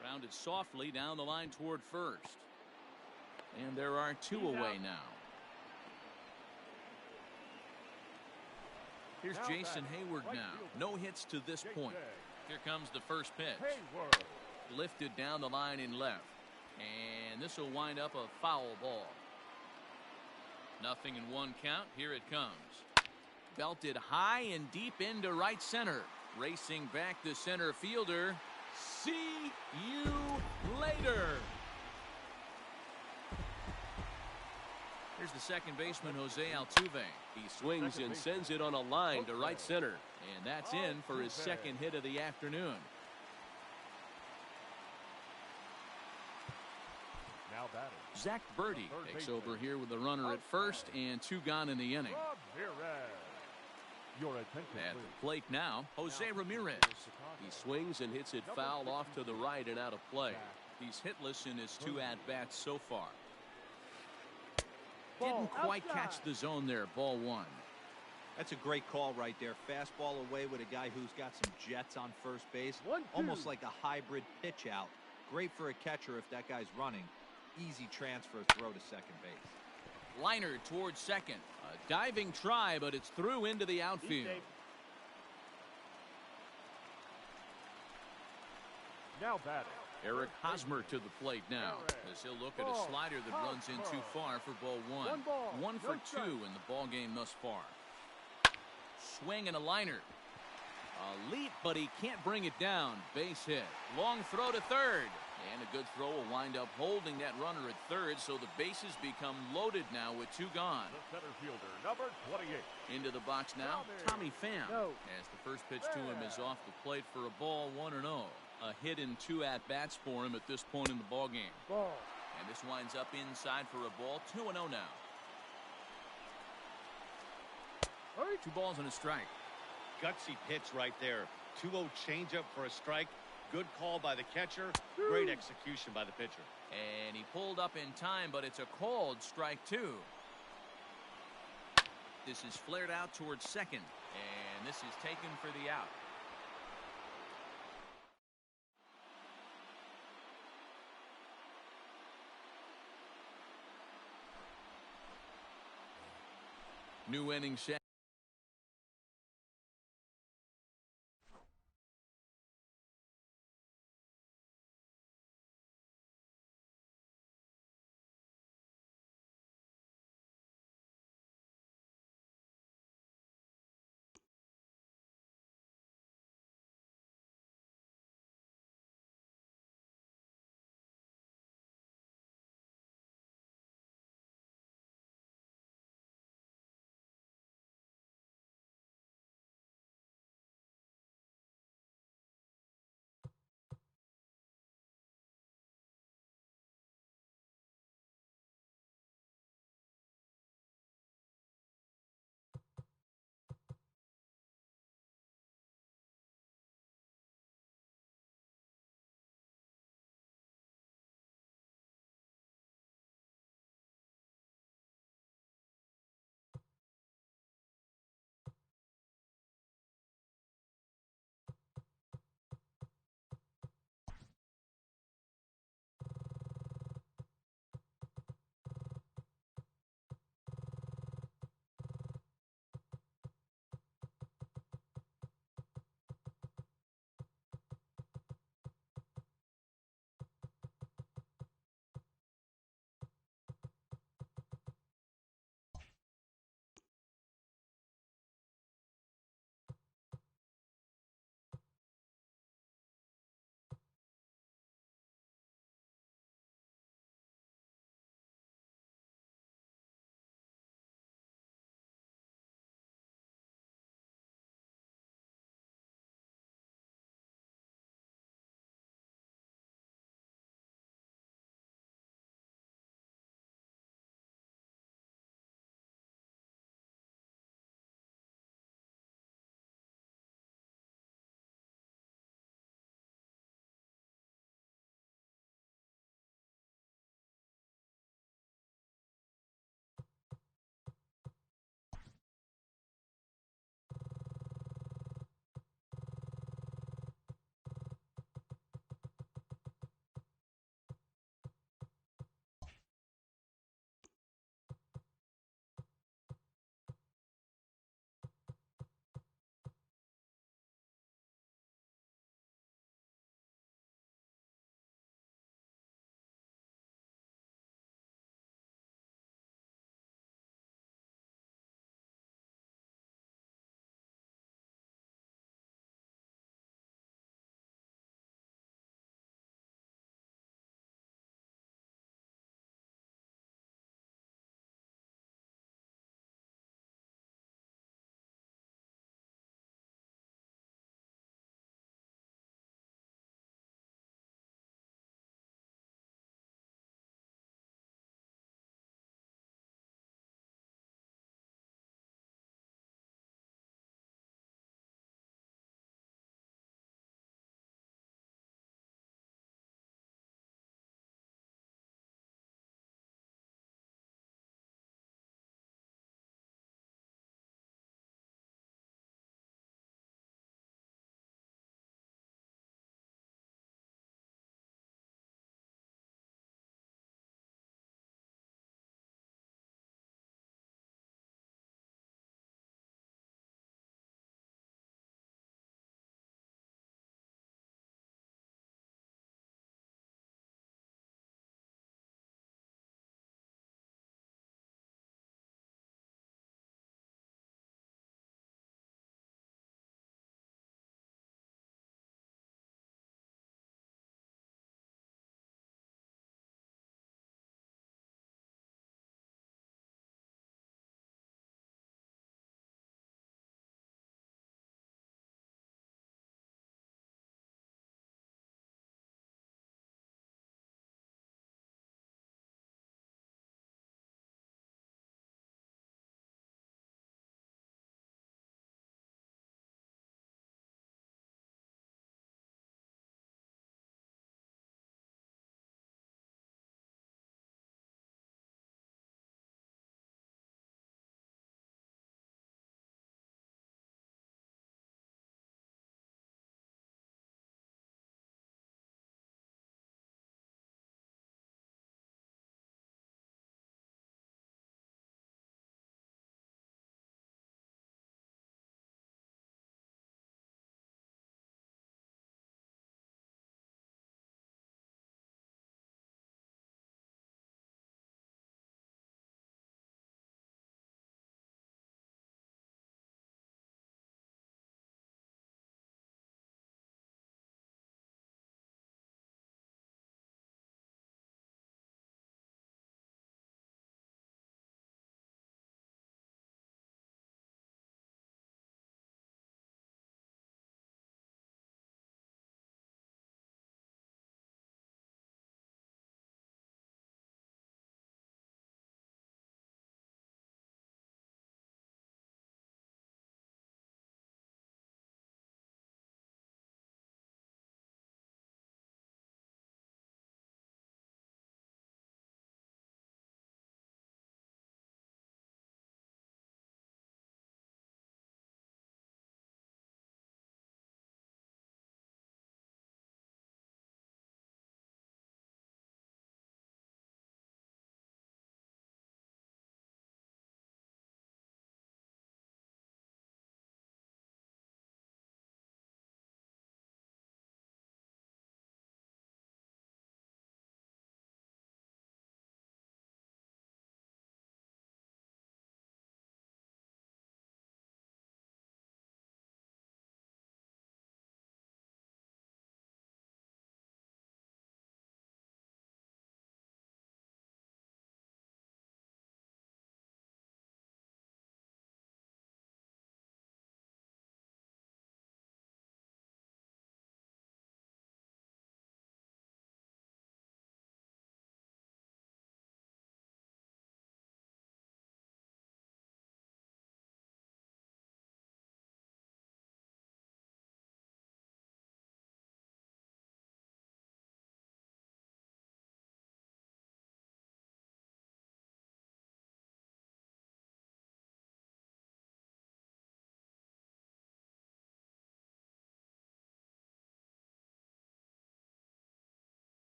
Speaker 1: Grounded softly down the line toward first. And there are 2 away now. Here's Jason Hayward now. No hits to this point. Here comes the first pitch.
Speaker 2: Hayward.
Speaker 1: Lifted down the line in left. And this will wind up a foul ball. 0-1 count. Here it comes. Belted high and deep into right center. Racing back the center fielder. See you later. Here's the second baseman, Jose Altuve.
Speaker 5: He swings and sends it on a line to right center.
Speaker 1: And that's in for his second hit of the afternoon.
Speaker 2: Now batting.
Speaker 1: Zach Birdie takes over here with the runner at first and 2 gone in the inning.
Speaker 2: Ramirez. Your attention
Speaker 1: At
Speaker 2: please.
Speaker 1: the plate now, Jose Ramirez.
Speaker 5: He swings and hits it foul off to the right and out of play.
Speaker 1: He's hitless in his 2 at-bats so far. Didn't quite catch the zone there. Ball 1.
Speaker 3: That's a great call right there. Fastball away with a guy who's got some jets on first base.
Speaker 2: 1-2.
Speaker 3: Almost like a hybrid pitch out. Great for a catcher if that guy's running. Easy transfer throw to second base.
Speaker 1: Liner towards second. A diving try, but it's through into the outfield.
Speaker 2: Now batting.
Speaker 1: Eric Hosmer to the plate now, as he'll look at a slider that runs in too far for ball 1.
Speaker 2: 1 ball,
Speaker 1: 1 for
Speaker 2: no
Speaker 1: 2 in the ball game thus far. Swing and a liner. A leap, but he can't bring it down. Base hit. Long throw to third. And a good throw will wind up holding that runner at third, so the bases become loaded now with 2 gone.
Speaker 2: The center fielder, number 28.
Speaker 1: Into the box now, Tommy Pham. As the first pitch to him is off the plate for a ball, 1-0. A hit and 2 at-bats for him at this point in the ballgame. And this winds up inside for a ball, 2-0 now. 2 balls and a strike.
Speaker 4: Gutsy pitch right there. 2-0 changeup for a strike. Good call by the catcher. Great execution by the pitcher.
Speaker 1: And he pulled up in time, but it's a called strike 2. This is flared out towards second, and this is taken for the out. New inning set.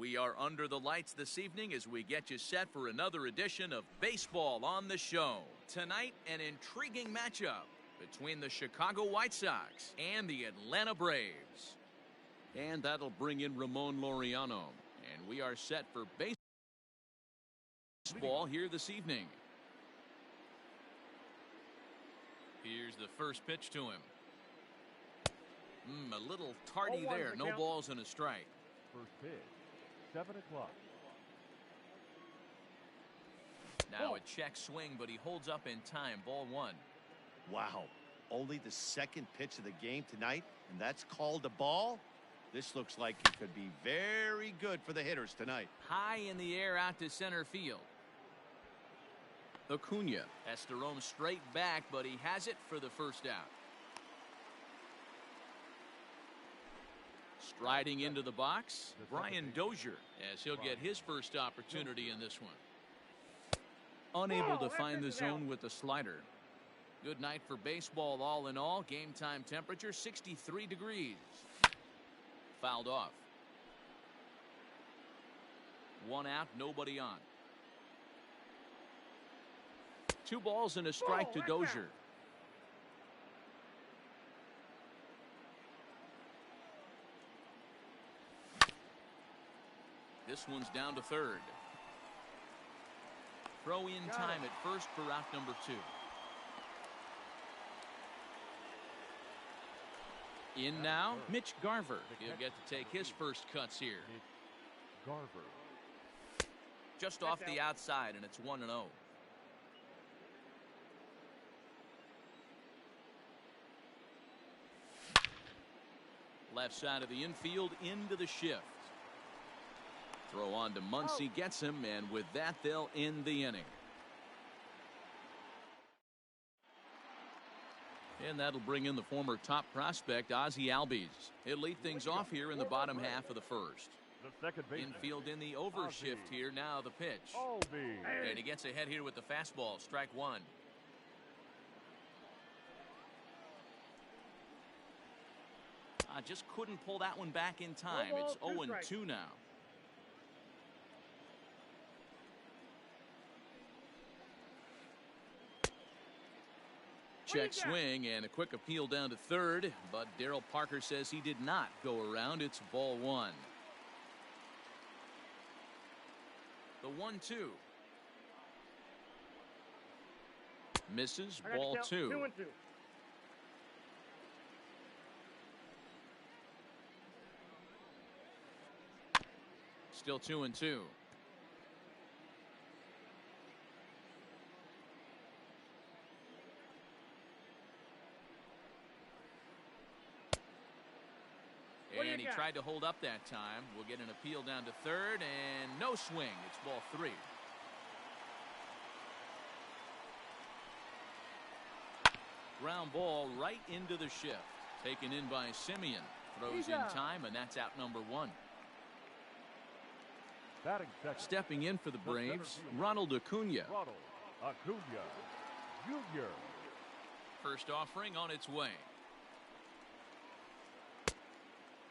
Speaker 1: We are under the lights this evening as we get you set for another edition of Baseball on the Show. Tonight, an intriguing matchup between the Chicago White Sox and the Atlanta Braves. And that'll bring in Ramon Laureano. And we are set for baseball here this evening. Here's the first pitch to him. A little tardy there. No balls and a strike.
Speaker 2: First pitch, 7 o'clock.
Speaker 1: Now a check swing, but he holds up in time. Ball 1.
Speaker 4: Wow. Only the second pitch of the game tonight, and that's called a ball? This looks like it could be very good for the hitters tonight.
Speaker 1: High in the air out to center field. Acuna has to roam straight back, but he has it for the first out. Striding into the box, Brian Dozier, as he'll get his first opportunity in this one. Unable to find the zone with the slider. Good night for baseball all in all. Game time temperature 63 degrees. Fouled off. 1 out, nobody on. 2 balls and a strike to Dozier. This one's down to third. Throw in time at first for out number 2. In now, Mitch Garver. He'll get to take his first cuts here.
Speaker 2: Garver.
Speaker 1: Just off the outside, and it's 1-0. Left side of the infield into the shift. Throw on to Muncy, gets him, and with that, they'll end the inning. And that'll bring in the former top prospect, Ozzie Albies. He'll lead things off here in the bottom half of the first.
Speaker 2: The second baseman.
Speaker 1: Infield in the overshift here. Now the pitch.
Speaker 2: Albies.
Speaker 1: And he gets ahead here with the fastball. Strike 1. Just couldn't pull that one back in time. It's 0-2 now. Check swing and a quick appeal down to third, but Darryl Parker says he did not go around. It's ball 1. The 1-2. Misses. Ball 2.
Speaker 6: 2-2.
Speaker 1: Still 2-2. And he tried to hold up that time. We'll get an appeal down to third, and no swing. It's ball 3. Ground ball right into the shift. Taken in by Simeon. Throws in time, and that's out number 1.
Speaker 2: Batting second.
Speaker 1: Stepping in for the Braves, Ronald Acuna.
Speaker 2: Ronald Acuna Jr.
Speaker 1: First offering on its way.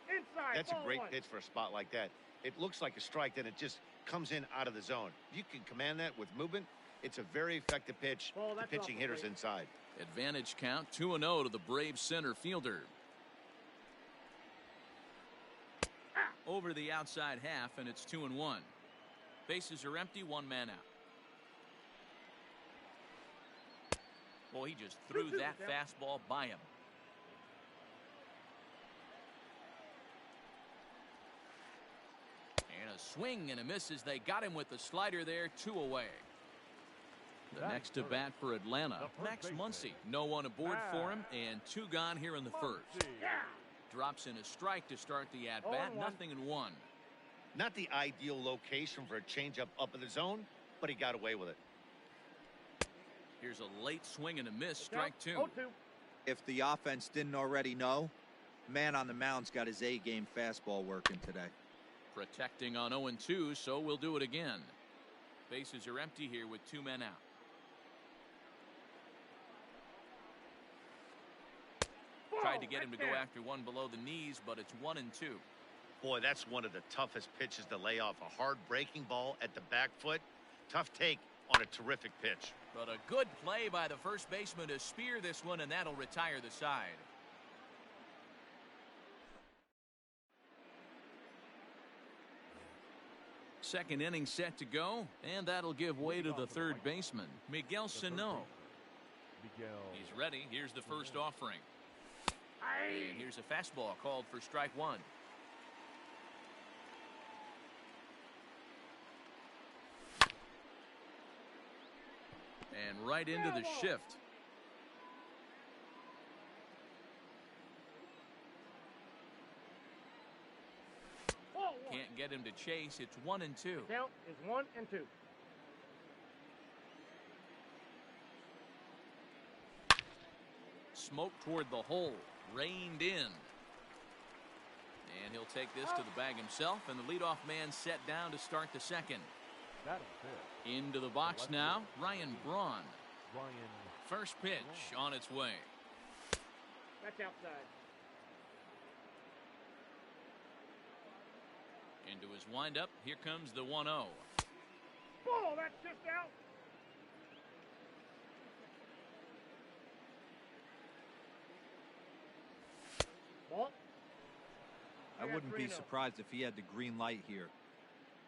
Speaker 6: Inside.
Speaker 4: That's a
Speaker 6: ball
Speaker 4: great
Speaker 6: 1.
Speaker 4: pitch for a spot like that. It looks like a strike, then it just comes in out of the zone. You can command that with movement. It's a very effective pitch
Speaker 6: Ball,
Speaker 4: to
Speaker 6: that's
Speaker 4: pitching
Speaker 6: off the
Speaker 4: hitters
Speaker 6: plate.
Speaker 4: inside.
Speaker 1: Advantage count 2-0 to the Braves center fielder. Over the outside half, and it's 2-1. Bases are empty, 1 man out. Well, he just threw that fastball by him. And a swing and a miss as they got him with the slider there. 2 away. The next to bat for Atlanta, Max Muncy. No one aboard for him, and 2 gone here in the first. Drops in a strike to start the at-bat. 0-1.
Speaker 4: Not the ideal location for a changeup up in the zone, but he got away with it.
Speaker 1: Here's a late swing and a miss. Strike 2.
Speaker 6: 0-2.
Speaker 3: If the offense didn't already know, man on the mound's got his A-game fastball working today.
Speaker 1: Protecting on 0-2, so we'll do it again. Bases are empty here with 2 men out. Tried to get him to go after one below the knees, but it's 1-2.
Speaker 4: Boy, that's one of the toughest pitches to lay off. A hard breaking ball at the back foot. Tough take on a terrific pitch.
Speaker 1: But a good play by the first baseman to spear this one, and that'll retire the side. Second inning set to go, and that'll give way to the third baseman, Miguel Sano. He's ready. Here's the first offering. And here's a fastball called for strike one. And right into the shift. Can't get him to chase. It's 1-2.
Speaker 6: Count is 1-2.
Speaker 1: Smoke toward the hole. Reined in. And he'll take this to the bag himself, and the leadoff man set down to start the second. Into the box now, Ryan Braun. First pitch on its way.
Speaker 6: That's outside.
Speaker 1: Into his windup. Here comes the 1-0.
Speaker 6: Ball, that's just out. Ball.
Speaker 3: I wouldn't be surprised if he had the green light here.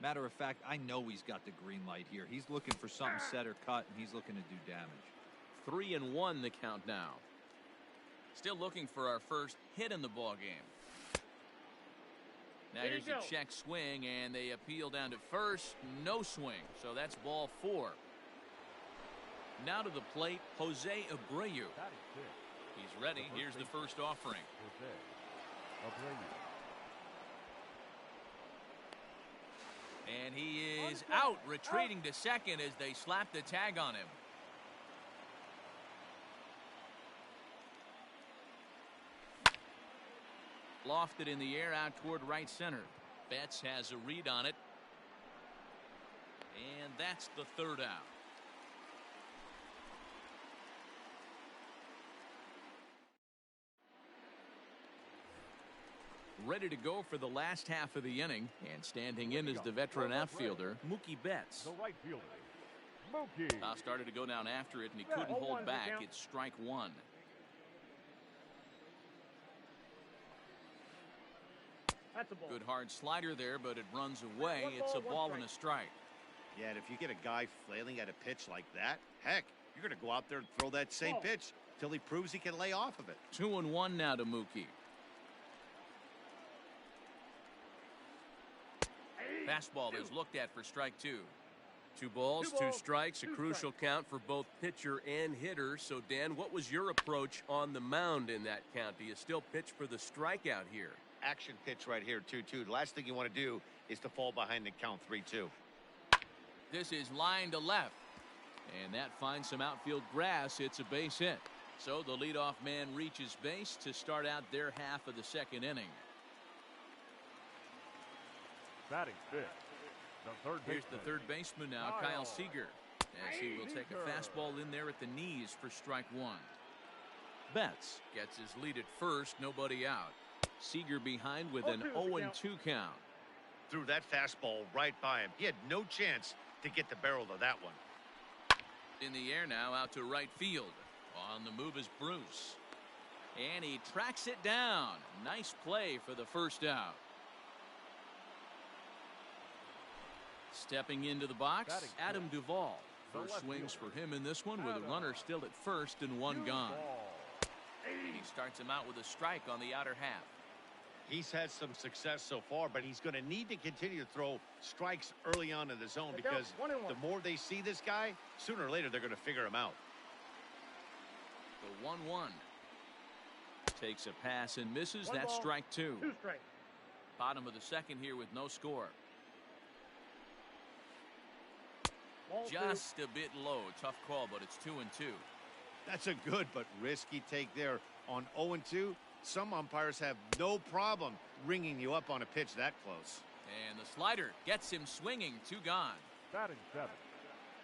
Speaker 3: Matter of fact, I know he's got the green light here. He's looking for something set or cut, and he's looking to do damage.
Speaker 1: 3-1 the count now. Still looking for our first hit in the ball game. Now here's a check swing, and they appeal down to first. No swing, so that's ball 4. Now to the plate, Jose Abreu. He's ready. Here's the first offering. And he is out, retreating to second as they slap the tag on him. Lofted in the air out toward right center. Betts has a read on it. And that's the third out. Ready to go for the last half of the inning, and standing in is the veteran outfielder, Mookie Betts.
Speaker 2: The right fielder, Mookie.
Speaker 1: Started to go down after it, and he couldn't hold back. It's strike one.
Speaker 6: That's a ball.
Speaker 1: Good hard slider there, but it runs away. It's a ball and a strike.
Speaker 4: Yeah, and if you get a guy flailing at a pitch like that, heck, you're going to go out there and throw that same pitch till he proves he can lay off of it.
Speaker 1: 2-1 now to Mookie. Fastball is looked at for strike two.
Speaker 5: 2 balls, 2 strikes, a crucial count for both pitcher and hitter. So, Dan, what was your approach on the mound in that count? Do you still pitch for the strikeout here?
Speaker 4: Action pitch right here, 2-2. The last thing you want to do is to fall behind the count 3-2.
Speaker 1: This is line to left. And that finds some outfield grass. It's a base hit. So the leadoff man reaches base to start out their half of the second inning.
Speaker 2: Batting fifth.
Speaker 1: Here's the third baseman now, Kyle Seager, as he will take a fastball in there at the knees for strike one. Betts gets his lead at first, nobody out. Seager behind with an 0-2 count.
Speaker 4: Threw that fastball right by him. He had no chance to get the barrel of that one.
Speaker 1: In the air now, out to right field. On the move is Bruce. And he tracks it down. Nice play for the first out. Stepping into the box, Adam Duvall. First swings for him in this one with a runner still at first and one gone. And he starts him out with a strike on the outer half.
Speaker 4: He's had some success so far, but he's going to need to continue to throw strikes early on in the zone because the more they see this guy, sooner or later they're going to figure him out.
Speaker 1: The 1-1. Takes a pass and misses. That's strike two. Bottom of the second here with no score. Just a bit low. Tough call, but it's 2-2.
Speaker 4: That's a good but risky take there. On 0-2, some umpires have no problem ringing you up on a pitch that close.
Speaker 1: And the slider gets him swinging. 2 gone.
Speaker 2: Batting seventh.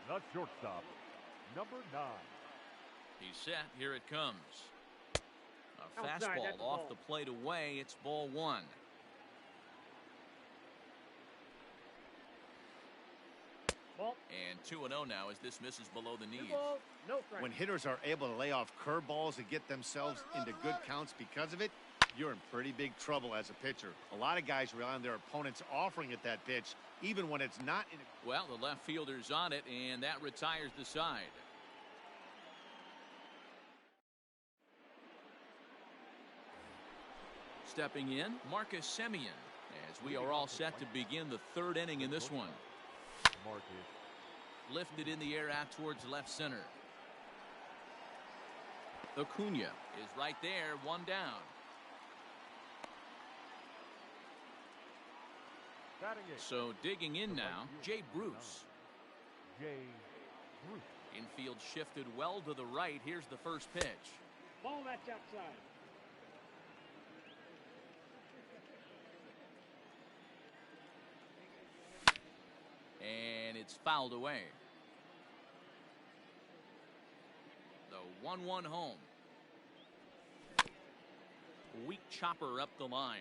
Speaker 2: The shortstop, number 9.
Speaker 1: He's set. Here it comes. A fastball off the plate away. It's ball 1.
Speaker 6: Ball.
Speaker 1: And 2-0 now as this misses below the
Speaker 6: 2
Speaker 1: knees.
Speaker 6: balls, no strikes.
Speaker 4: When hitters are able to lay off curveballs and get themselves into good counts because of it, you're in pretty big trouble as a pitcher. A lot of guys rely on their opponents offering at that pitch, even when it's not in a...
Speaker 1: Well, the left fielder's on it, and that retires the side. Stepping in, Marcus Semien, as we are all set to begin the third inning in this one.
Speaker 2: Marcus.
Speaker 1: Lifted in the air out towards left center. Acuna is right there, one down.
Speaker 2: Batting it.
Speaker 1: So digging in now, Jay Bruce.
Speaker 2: Jay Bruce.
Speaker 1: Infield shifted well to the right. Here's the first pitch.
Speaker 6: Ball, that's outside.
Speaker 1: And it's fouled away. The 1-1 home. Weak chopper up the line.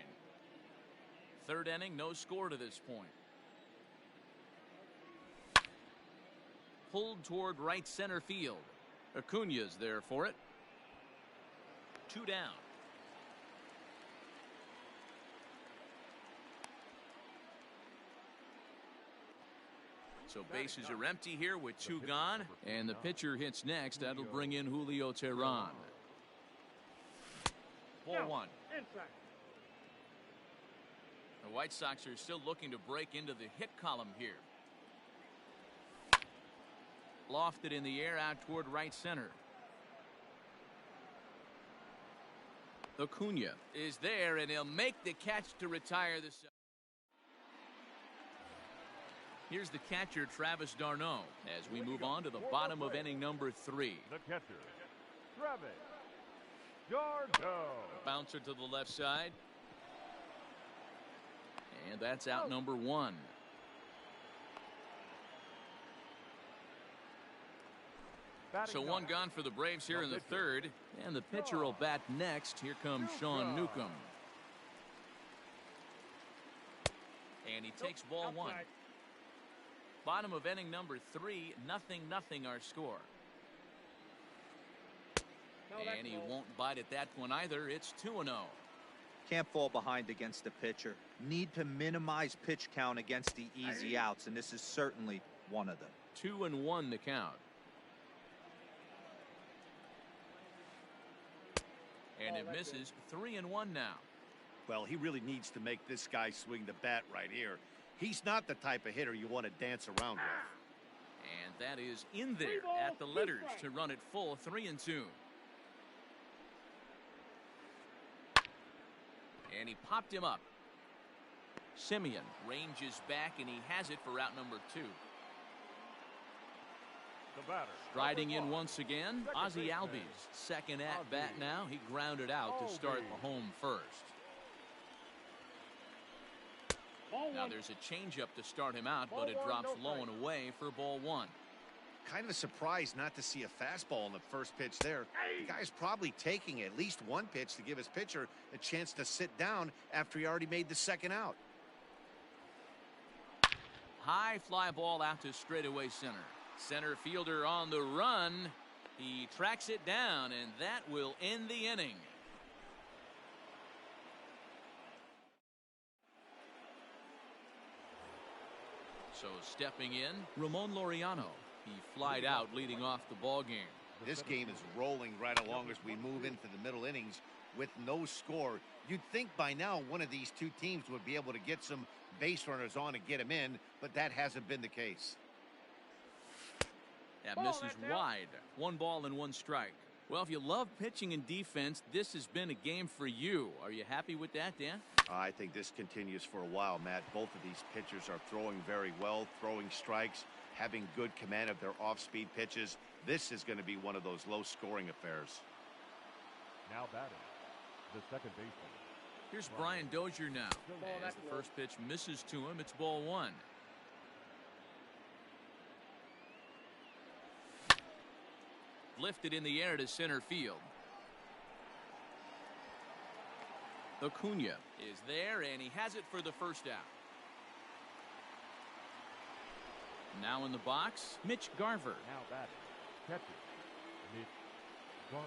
Speaker 1: Third inning, no score to this point. Pulled toward right center field. Acuna's there for it. 2 down. So bases are empty here with 2 gone. And the pitcher hits next. That'll bring in Julio Teheran. Ball
Speaker 6: No,
Speaker 1: 1.
Speaker 6: inside.
Speaker 1: The White Sox are still looking to break into the hit column here. Lofted in the air out toward right center. Acuna is there, and he'll make the catch to retire the side. Here's the catcher, Travis d'Arnaud, as we move on to the bottom of inning number 3.
Speaker 2: The catcher, Travis d'Arnaud.
Speaker 1: Bouncer to the left side. And that's out number 1. So 1 gone for the Braves here in the third. And the pitcher will bat next. Here comes Sean Newcomb. And he takes ball 1.
Speaker 6: Outside.
Speaker 1: Bottom of inning number 3, 0-0 our score.
Speaker 6: No, that's
Speaker 1: And he
Speaker 6: ball.
Speaker 1: won't bite at that one either. It's 2-0.
Speaker 3: Can't fall behind against the pitcher. Need to minimize pitch count against the easy outs, and this is certainly one of them.
Speaker 1: 2-1 the count. And it misses. 3-1 now.
Speaker 4: Well, he really needs to make this guy swing the bat right here. He's not the type of hitter you want to dance around with.
Speaker 1: And that is in there
Speaker 6: 3 balls,
Speaker 1: at the
Speaker 6: 2
Speaker 1: letters
Speaker 6: strikes.
Speaker 1: to run it full. 3-2. And he popped him up. Semien ranges back, and he has it for out number 2.
Speaker 2: The batter.
Speaker 1: Striding in
Speaker 2: number 1.
Speaker 1: once again,
Speaker 2: Second
Speaker 1: Ozzie
Speaker 2: baseman.
Speaker 1: Albies. Second at bat
Speaker 2: Albies.
Speaker 1: now. He grounded out to start
Speaker 2: Albies.
Speaker 1: the home first.
Speaker 6: Ball
Speaker 1: Now
Speaker 6: 1.
Speaker 1: there's a changeup to start him out,
Speaker 6: Ball
Speaker 1: but it
Speaker 6: 1,
Speaker 1: drops
Speaker 6: no
Speaker 1: low
Speaker 6: strike.
Speaker 1: and away for ball 1.
Speaker 4: Kind of surprised not to see a fastball in the first pitch there. The guy's probably taking at least one pitch to give his pitcher a chance to sit down after he already made the second out.
Speaker 1: High fly ball out to straightaway center. Center fielder on the run. He tracks it down, and that will end the inning. So stepping in, Ramon Laureano. He flied out leading off the ball game.
Speaker 4: This game is rolling right along as we move into the middle innings with no score. You'd think by now one of these two teams would be able to get some base runners on and get them in, but that hasn't been the case.
Speaker 1: That
Speaker 6: Ball,
Speaker 1: misses
Speaker 6: that's out.
Speaker 1: wide. 1 ball and 1 strike. Well, if you love pitching and defense, this has been a game for you. Are you happy with that, Dan?
Speaker 4: I think this continues for a while, Matt. Both of these pitchers are throwing very well, throwing strikes, having good command of their off-speed pitches. This is going to be one of those low-scoring affairs.
Speaker 2: Now batting, the second baseman.
Speaker 1: Here's Brian Dozier now.
Speaker 6: Ball,
Speaker 1: As
Speaker 6: that's
Speaker 1: the
Speaker 6: low.
Speaker 1: first pitch misses to him, it's ball 1. Lifted in the air to center field. Acuna is there, and he has it for the first out. Now in the box, Mitch Garver.
Speaker 2: Now batting, catcher, Mitch Garver.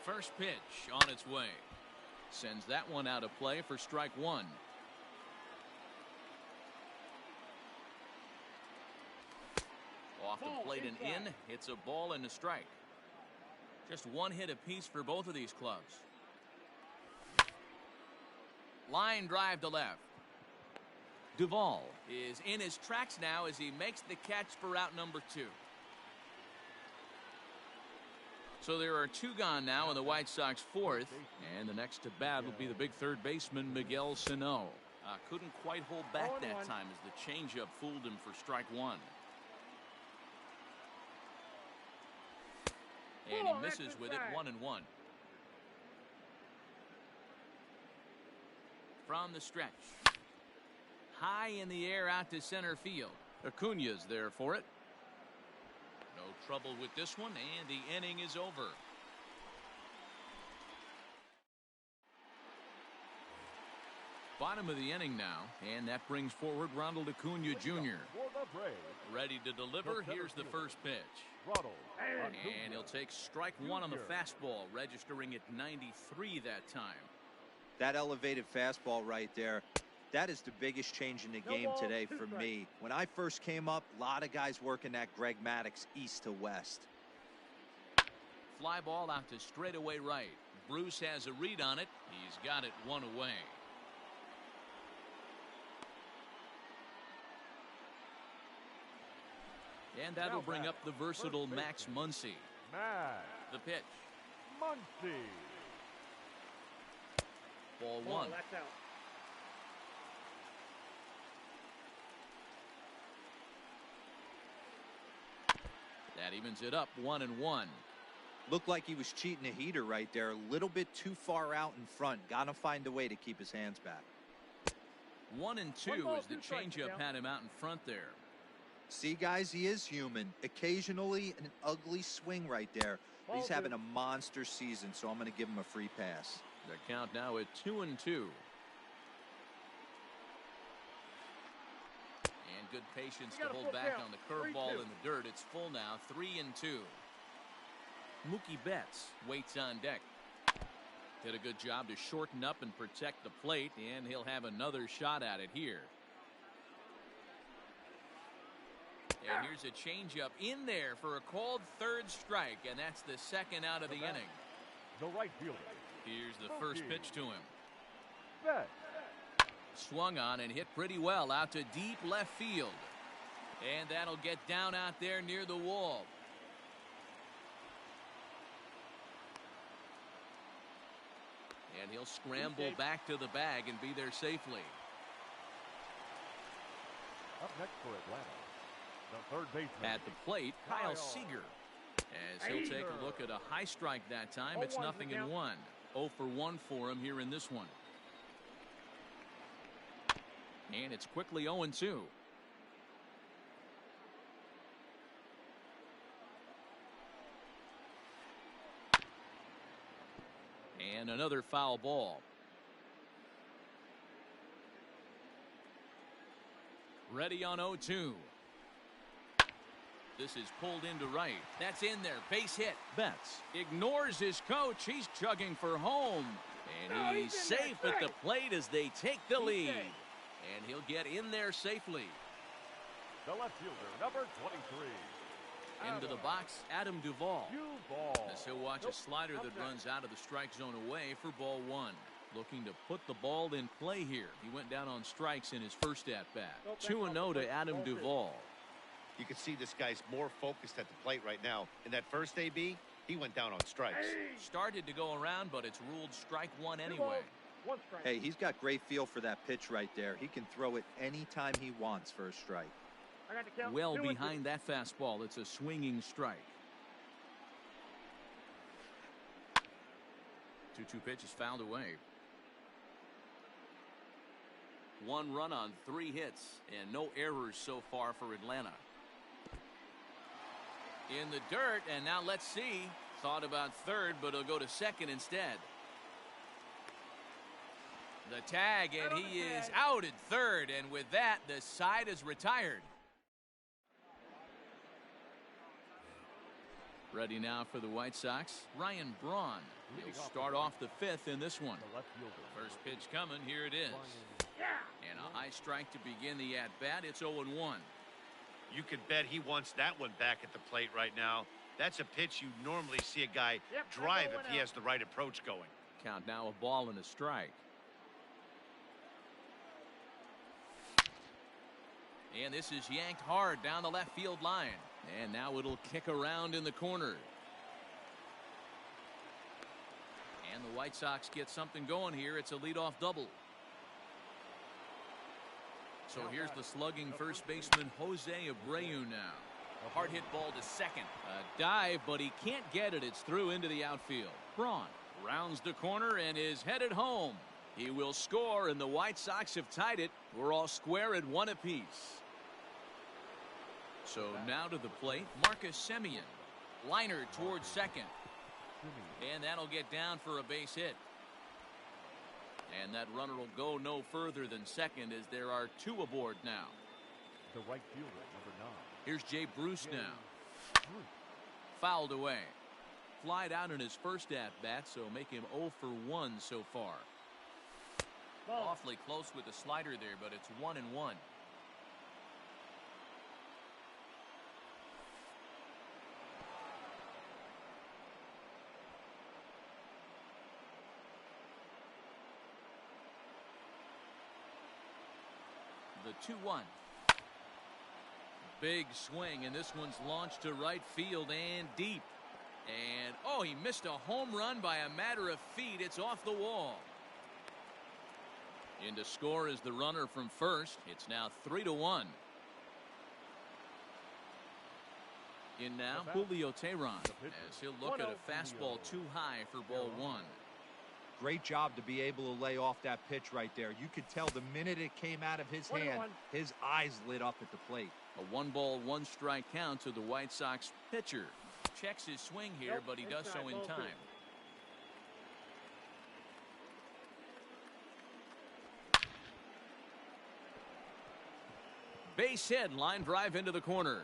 Speaker 1: First pitch on its way. Sends that one out of play for strike one. Off the plate and in. It's a ball and a strike. Just one hit apiece for both of these clubs. Line drive to left. Duvall is in his tracks now as he makes the catch for out number 2. So there are 2 gone now in the White Sox 4th, and the next to bat will be the big third baseman Miguel Sano. Couldn't quite hold back that time as the changeup fooled him for strike 1. And he misses with it, 1-1. From the stretch. High in the air out to center field. Acuna's there for it. No trouble with this one, and the inning is over. Bottom of the inning now, and that brings forward Ronald Acuna Jr. Ready to deliver. Here's the first pitch. And he'll take strike 1 on the fastball, registering at 93 that time.
Speaker 3: That elevated fastball right there, that is the biggest change in the game today for me. When I first came up, a lot of guys working that Greg Maddux east to west.
Speaker 1: Fly ball out to straightaway right. Bruce has a read on it. He's got it 1 away. And that'll bring up the versatile Max Muncy. The pitch.
Speaker 2: Muncy.
Speaker 1: Ball 1.
Speaker 6: That's out.
Speaker 1: That evens it up 1-1.
Speaker 3: Looked like he was cheating a heater right there. A little bit too far out in front. Got to find a way to keep his hands back.
Speaker 1: 1-2 as the changeup had him out in front there.
Speaker 3: See, guys, he is human. Occasionally an ugly swing right there. But he's having a monster season, so I'm going to give him a free pass.
Speaker 1: The count now at 2-2. And good patience to hold back on the curveball in the dirt. It's full now, 3-2. Mookie Betts waits on deck. Did a good job to shorten up and protect the plate, and he'll have another shot at it here. And here's a changeup in there for a called third strike, and that's the second out of the inning.
Speaker 2: The right fielder.
Speaker 1: Here's the first pitch to him.
Speaker 2: Betts.
Speaker 1: Swung on and hit pretty well out to deep left field. And that'll get down out there near the wall. And he'll scramble back to the bag and be there safely.
Speaker 2: Up next for Atlanta, the third baseman.
Speaker 1: At the plate, Kyle Seager. As he'll take a look at a high strike that time, it's 0-1. 0 for 1 for him here in this one. And it's quickly 0-2. And another foul ball. Ready on 0-2. This is pulled into right. That's in there. Base hit. Betts ignores his coach. He's chugging for home. And he's safe at the plate as they take the lead. And he'll get in there safely.
Speaker 2: The left fielder, number 23.
Speaker 1: Into the box, Adam Duvall. As he'll watch a slider that runs out of the strike zone away for ball 1. Looking to put the ball in play here. He went down on strikes in his first at-bat. 2-0 to Adam Duvall.
Speaker 4: You can see this guy's more focused at the plate right now. In that first AB, he went down on strikes.
Speaker 1: Started to go around, but it's ruled strike 1 anyway.
Speaker 3: Hey, he's got great feel for that pitch right there. He can throw it anytime he wants for a strike.
Speaker 1: Well behind that fastball, it's a swinging strike. 2-2 pitch is fouled away. 1 run on 3 hits and no errors so far for Atlanta. In the dirt, and now let's see. Thought about third, but he'll go to second instead. The tag, and he is out at third, and with that, the side is retired. Ready now for the White Sox, Ryan Braun. He'll start off the fifth in this one.
Speaker 2: The left fielder.
Speaker 1: First pitch coming. Here it is. And a high strike to begin the at-bat. It's 0-1.
Speaker 4: You could bet he wants that one back at the plate right now. That's a pitch you normally see a guy drive if he has the right approach going.
Speaker 5: Count now, a ball and a strike.
Speaker 1: And this is yanked hard down the left field line. And now it'll kick around in the corner. And the White Sox get something going here. It's a leadoff double. So here's the slugging first baseman Jose Abreu now. A hard hit ball to second. A dive, but he can't get it. It's through into the outfield. Braun rounds the corner and is headed home. He will score, and the White Sox have tied it. We're all square at 1 apiece. So now to the plate, Marcus Semien. Liner towards second. And that'll get down for a base hit. And that runner will go no further than second as there are 2 aboard now.
Speaker 2: The right fielder, number 9.
Speaker 1: Here's Jay Bruce now. Fouled away. Flied out in his first at-bat, so make him 0 for 1 so far. Awfully close with the slider there, but it's 1-1. The 2-1. Big swing, and this one's launched to right field and deep. And, oh, he missed a home run by a matter of feet. It's off the wall. In to score is the runner from first. It's now 3-1. In now, Julio Teheran, as he'll look at a fastball too high for ball 1.
Speaker 3: Great job to be able to lay off that pitch right there. You could tell the minute it came out of his hand, his eyes lit up at the plate.
Speaker 1: A 1-ball, 1-strike count to the White Sox pitcher. Checks his swing here, but he does so in time. Base hit, line drive into the corner.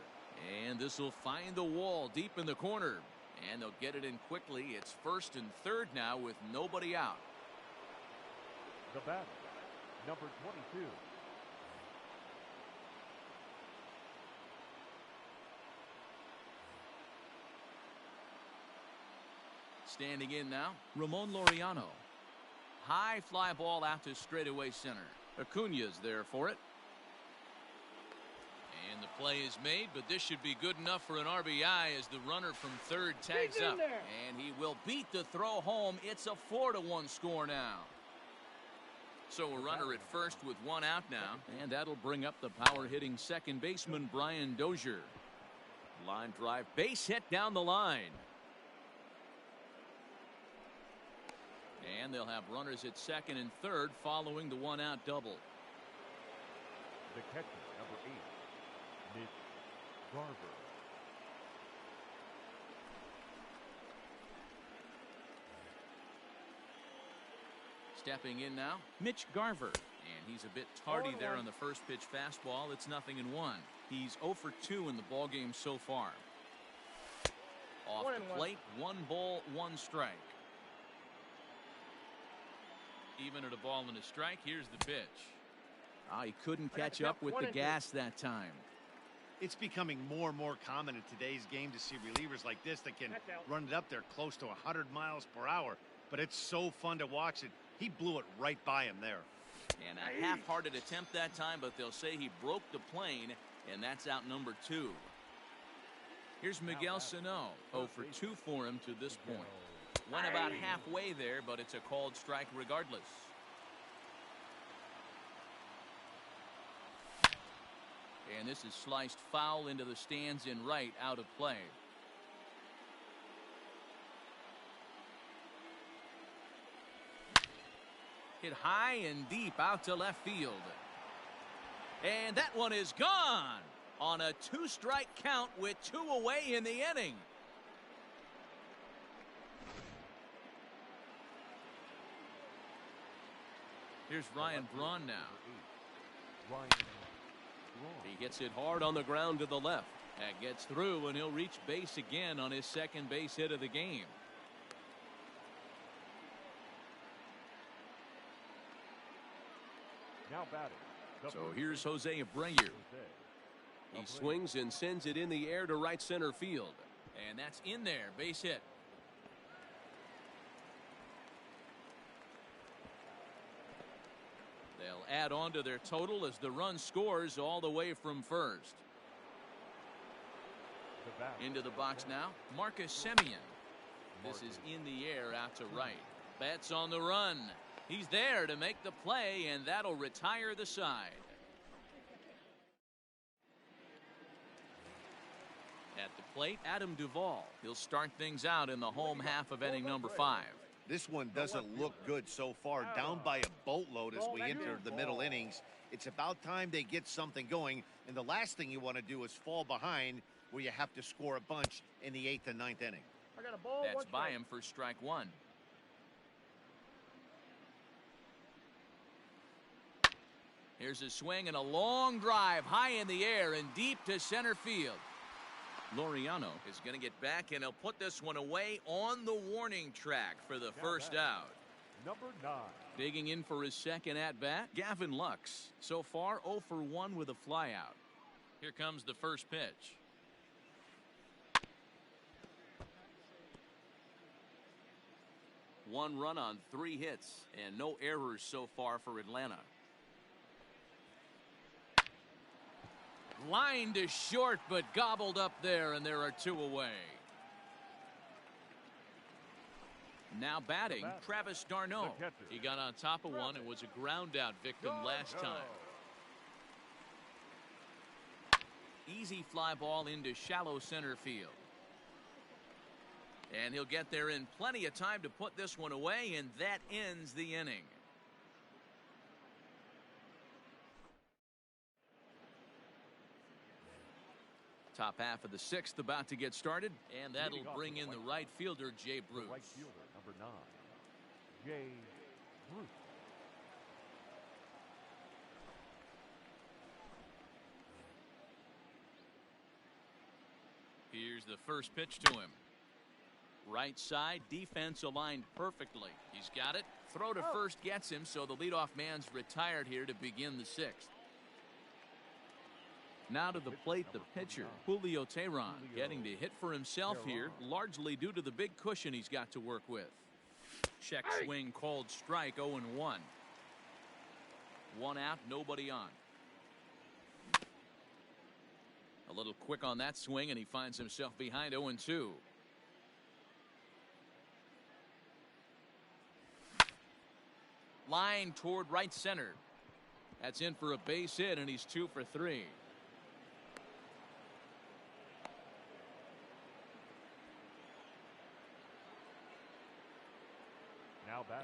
Speaker 1: And this will find the wall deep in the corner. And they'll get it in quickly. It's first and third now with nobody out.
Speaker 2: The batter, number 22.
Speaker 1: Standing in now, Ramon Laureano. High fly ball out to straightaway center. Acuna's there for it. And the play is made, but this should be good enough for an RBI as the runner from third tags up. And he will beat the throw home. It's a 4-1 score now. So a runner at first with 1 out now. And that'll bring up the power-hitting second baseman Brian Dozier. Line drive, base hit down the line. And they'll have runners at second and third following the 1-out double.
Speaker 2: The catcher, number 8. Mitch Garver.
Speaker 1: Stepping in now, Mitch Garver. And he's a bit tardy there on the first pitch fastball. It's 0-1. He's 0 for 2 in the ballgame so far. Off the plate, 1 ball, 1 strike. Even at a ball and a strike, here's the pitch. He couldn't catch up with the gas that time.
Speaker 4: It's becoming more and more common in today's game to see relievers like this that can run it up there close to 100 miles per hour. But it's so fun to watch it. He blew it right by him there.
Speaker 1: And a half-hearted attempt that time, but they'll say he broke the plane, and that's out number 2. Here's Miguel Sano. 0 for 2 for him to this point. Went about halfway there, but it's a called strike regardless. And this is sliced foul into the stands in right, out of play. Hit high and deep out to left field. And that one is gone on a 2-strike count with 2 away in the inning. Here's Ryan Braun now.
Speaker 2: Ryan Braun.
Speaker 5: He gets it hard on the ground to the left.
Speaker 1: That gets through, and he'll reach base again on his second base hit of the game.
Speaker 2: Now batting.
Speaker 1: So here's Jose Abreu.
Speaker 5: He swings and sends it in the air to right center field.
Speaker 1: And that's in there. Base hit. They'll add on to their total as the run scores all the way from first. Into the box now, Marcus Semien. This is in the air out to right. Betts on the run. He's there to make the play, and that'll retire the side. At the plate, Adam Duvall. He'll start things out in the home half of inning number 5.
Speaker 4: This one doesn't look good so far. Down by a boatload as we enter the middle innings. It's about time they get something going, and the last thing you want to do is fall behind where you have to score a bunch in the 8th and 9th inning.
Speaker 6: I got a ball.
Speaker 1: That's by him for strike 1. Here's a swing and a long drive high in the air and deep to center field. Laureano is going to get back, and he'll put this one away on the warning track for the first out.
Speaker 2: Number 9.
Speaker 1: Digging in for his second at-bat, Gavin Lux. So far, 0 for 1 with a flyout. Here comes the first pitch. One run on 3 hits, and no errors so far for Atlanta. Line to short, but gobbled up there, and there are 2 away. Now batting, Travis d'Arnaud. He got on top of one and was a ground out victim last time. Easy fly ball into shallow center field. And he'll get there in plenty of time to put this one away, and that ends the inning. Top half of the 6th about to get started, and that'll bring in the right fielder, Jay Bruce.
Speaker 2: Right fielder, number 9, Jay Bruce.
Speaker 1: Here's the first pitch to him. Right side, defense aligned perfectly. He's got it. Throw to first gets him, so the leadoff man's retired here to begin the 6th. Now to the plate, the pitcher, Julio Teheran, getting to hit for himself here, largely due to the big cushion he's got to work with. Check swing called strike, 0-1. 1 out, nobody on. A little quick on that swing, and he finds himself behind 0-2. Line toward right center. That's in for a base hit, and he's 2 for 3.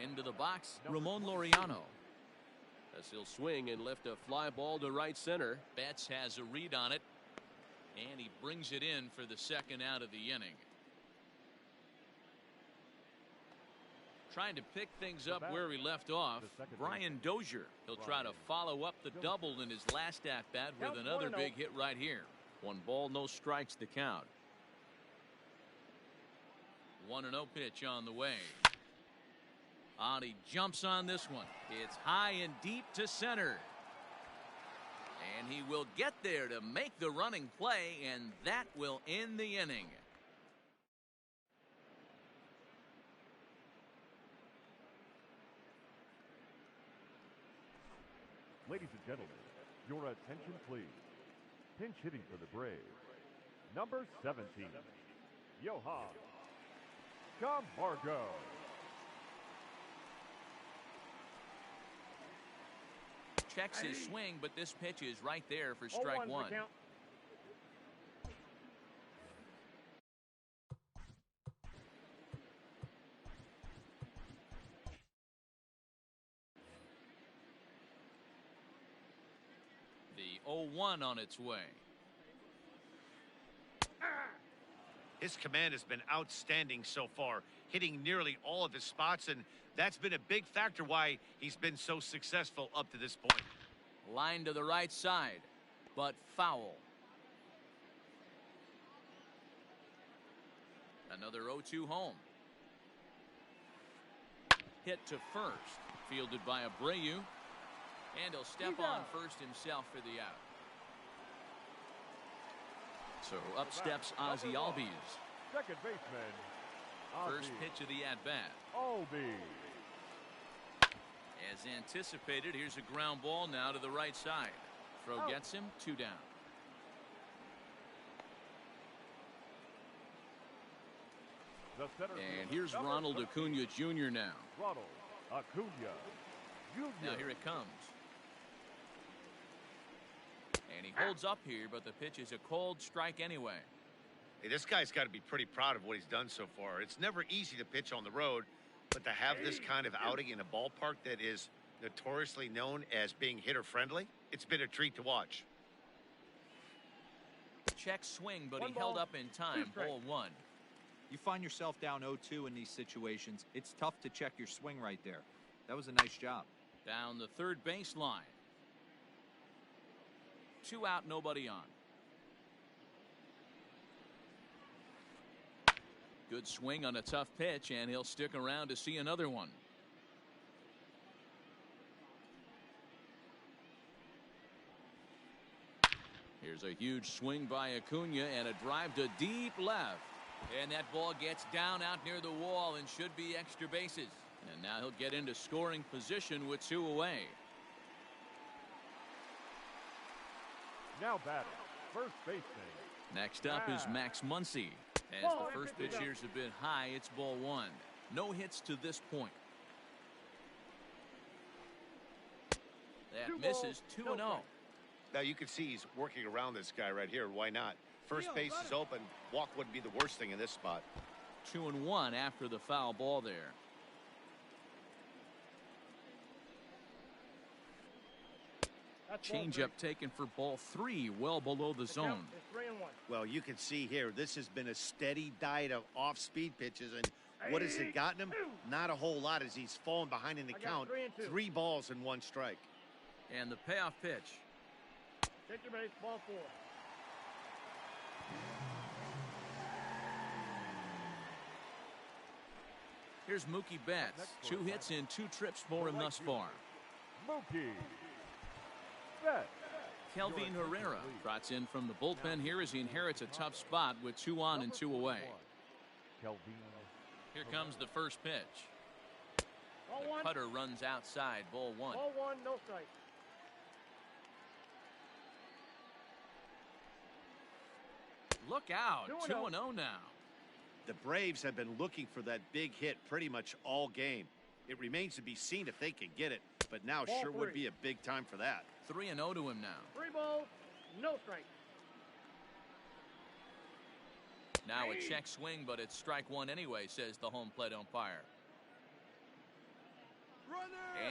Speaker 1: Into the box, Ramon Laureano.
Speaker 5: As he'll swing and lift a fly ball to right center.
Speaker 1: Betts has a read on it, and he brings it in for the second out of the inning. Trying to pick things up where he left off, Brian Dozier. He'll try to follow up the double in his last at-bat with another big hit right here.
Speaker 5: 1 ball, no strikes to count.
Speaker 1: 1-0 pitch on the way. And he jumps on this one. It's high and deep to center. And he will get there to make the running play, and that will end the inning.
Speaker 2: Ladies and gentlemen, your attention please. Pinch hitting for the Braves, number 17, Johan Camargo.
Speaker 1: Checks his swing, but this pitch is right there for strike 1. The 0-1 on its way.
Speaker 4: His command has been outstanding so far, hitting nearly all of his spots, and that's been a big factor why he's been so successful up to this point.
Speaker 1: Line to the right side, but foul. Another 0-2 home. Hit to first. Fielded by Abreu. And he'll step on first himself for the out. So up steps Ozzie Albies.
Speaker 2: Second baseman.
Speaker 1: First pitch of the at-bat.
Speaker 2: Albies.
Speaker 1: As anticipated, here's a ground ball now to the right side. Throw gets him, 2 down. And here's Ronald Acuna Jr. now.
Speaker 2: Ronald Acuna Jr.
Speaker 1: Now here it comes. And he holds up here, but the pitch is a cold strike anyway.
Speaker 4: Hey, this guy's got to be pretty proud of what he's done so far. It's never easy to pitch on the road, but to have this kind of outing in a ballpark that is notoriously known as being hitter-friendly, it's been a treat to watch.
Speaker 1: Check swing, but he held up in time. Ball 1.
Speaker 3: You find yourself down 0-2 in these situations. It's tough to check your swing right there. That was a nice job.
Speaker 1: Down the third baseline. 2 out, nobody on. Good swing on a tough pitch, and he'll stick around to see another one. Here's a huge swing by Acuna and a drive to deep left. And that ball gets down out near the wall and should be extra bases. And now he'll get into scoring position with 2 away.
Speaker 2: Now batting, first baseman.
Speaker 1: Next up is Max Muncy. As the first pitch here has been high, it's ball 1. No hits to this point. That misses 2-0.
Speaker 4: Now you can see he's working around this guy right here. Why not? First base is open. Walk wouldn't be the worst thing in this spot.
Speaker 1: 2-1 after the foul ball there. Changeup taken for ball 3, well below the zone.
Speaker 4: Well, you can see here, this has been a steady diet of off-speed pitches, and what has it gotten him? Not a whole lot as he's fallen behind in the count. 3 balls and 1 strike.
Speaker 1: And the payoff pitch.
Speaker 6: Take your base, ball 4.
Speaker 1: Here's Mookie Betts. 2 hits and 2 trips for him thus far.
Speaker 2: Mookie Betts.
Speaker 1: Kelvin Herrera trots in from the bullpen here as he inherits a tough spot with 2 on and 2 away. Here comes the first pitch. The cutter runs outside. Ball 1.
Speaker 6: Ball 1, no strike.
Speaker 1: Look out. 2-0 now.
Speaker 4: The Braves have been looking for that big hit pretty much all game. It remains to be seen if they can get it, but now
Speaker 6: Ball
Speaker 4: sure
Speaker 6: 3.
Speaker 4: would be a big time for that.
Speaker 1: 3-0 to him now.
Speaker 6: 3 balls, no strike.
Speaker 1: Now a check swing, but it's strike 1 anyway, says the home plate umpire.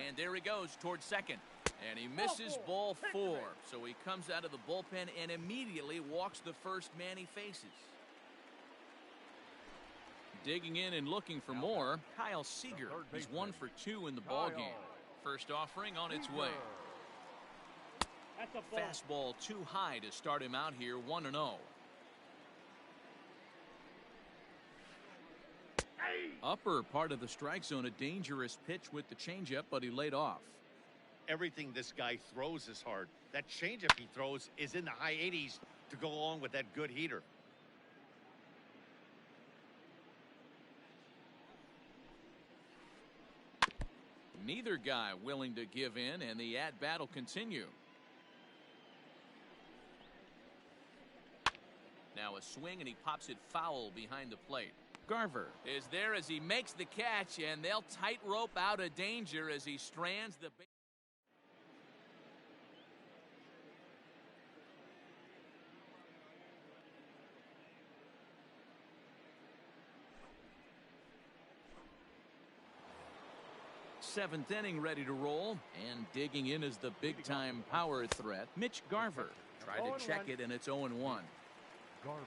Speaker 1: And there he goes towards second. And he misses ball 4. So he comes out of the bullpen and immediately walks the first man he faces. Digging in and looking for more, Kyle Seager. He's 1 for 2 in the ballgame. First offering on its way.
Speaker 6: That's a ball.
Speaker 1: Fastball too high to start him out here, 1-0. Upper part of the strike zone, a dangerous pitch with the changeup, but he laid off.
Speaker 4: Everything this guy throws is hard. That changeup he throws is in the high 80s to go along with that good heater.
Speaker 1: Neither guy willing to give in, and the at-bat will continue. Now a swing, and he pops it foul behind the plate. Garver is there as he makes the catch, and they'll tightrope out of danger as he strands the base. Seventh inning ready to roll, and digging in is the big-time power threat, Mitch Garver. Tried to check it, and it's 0-1.
Speaker 2: Garver.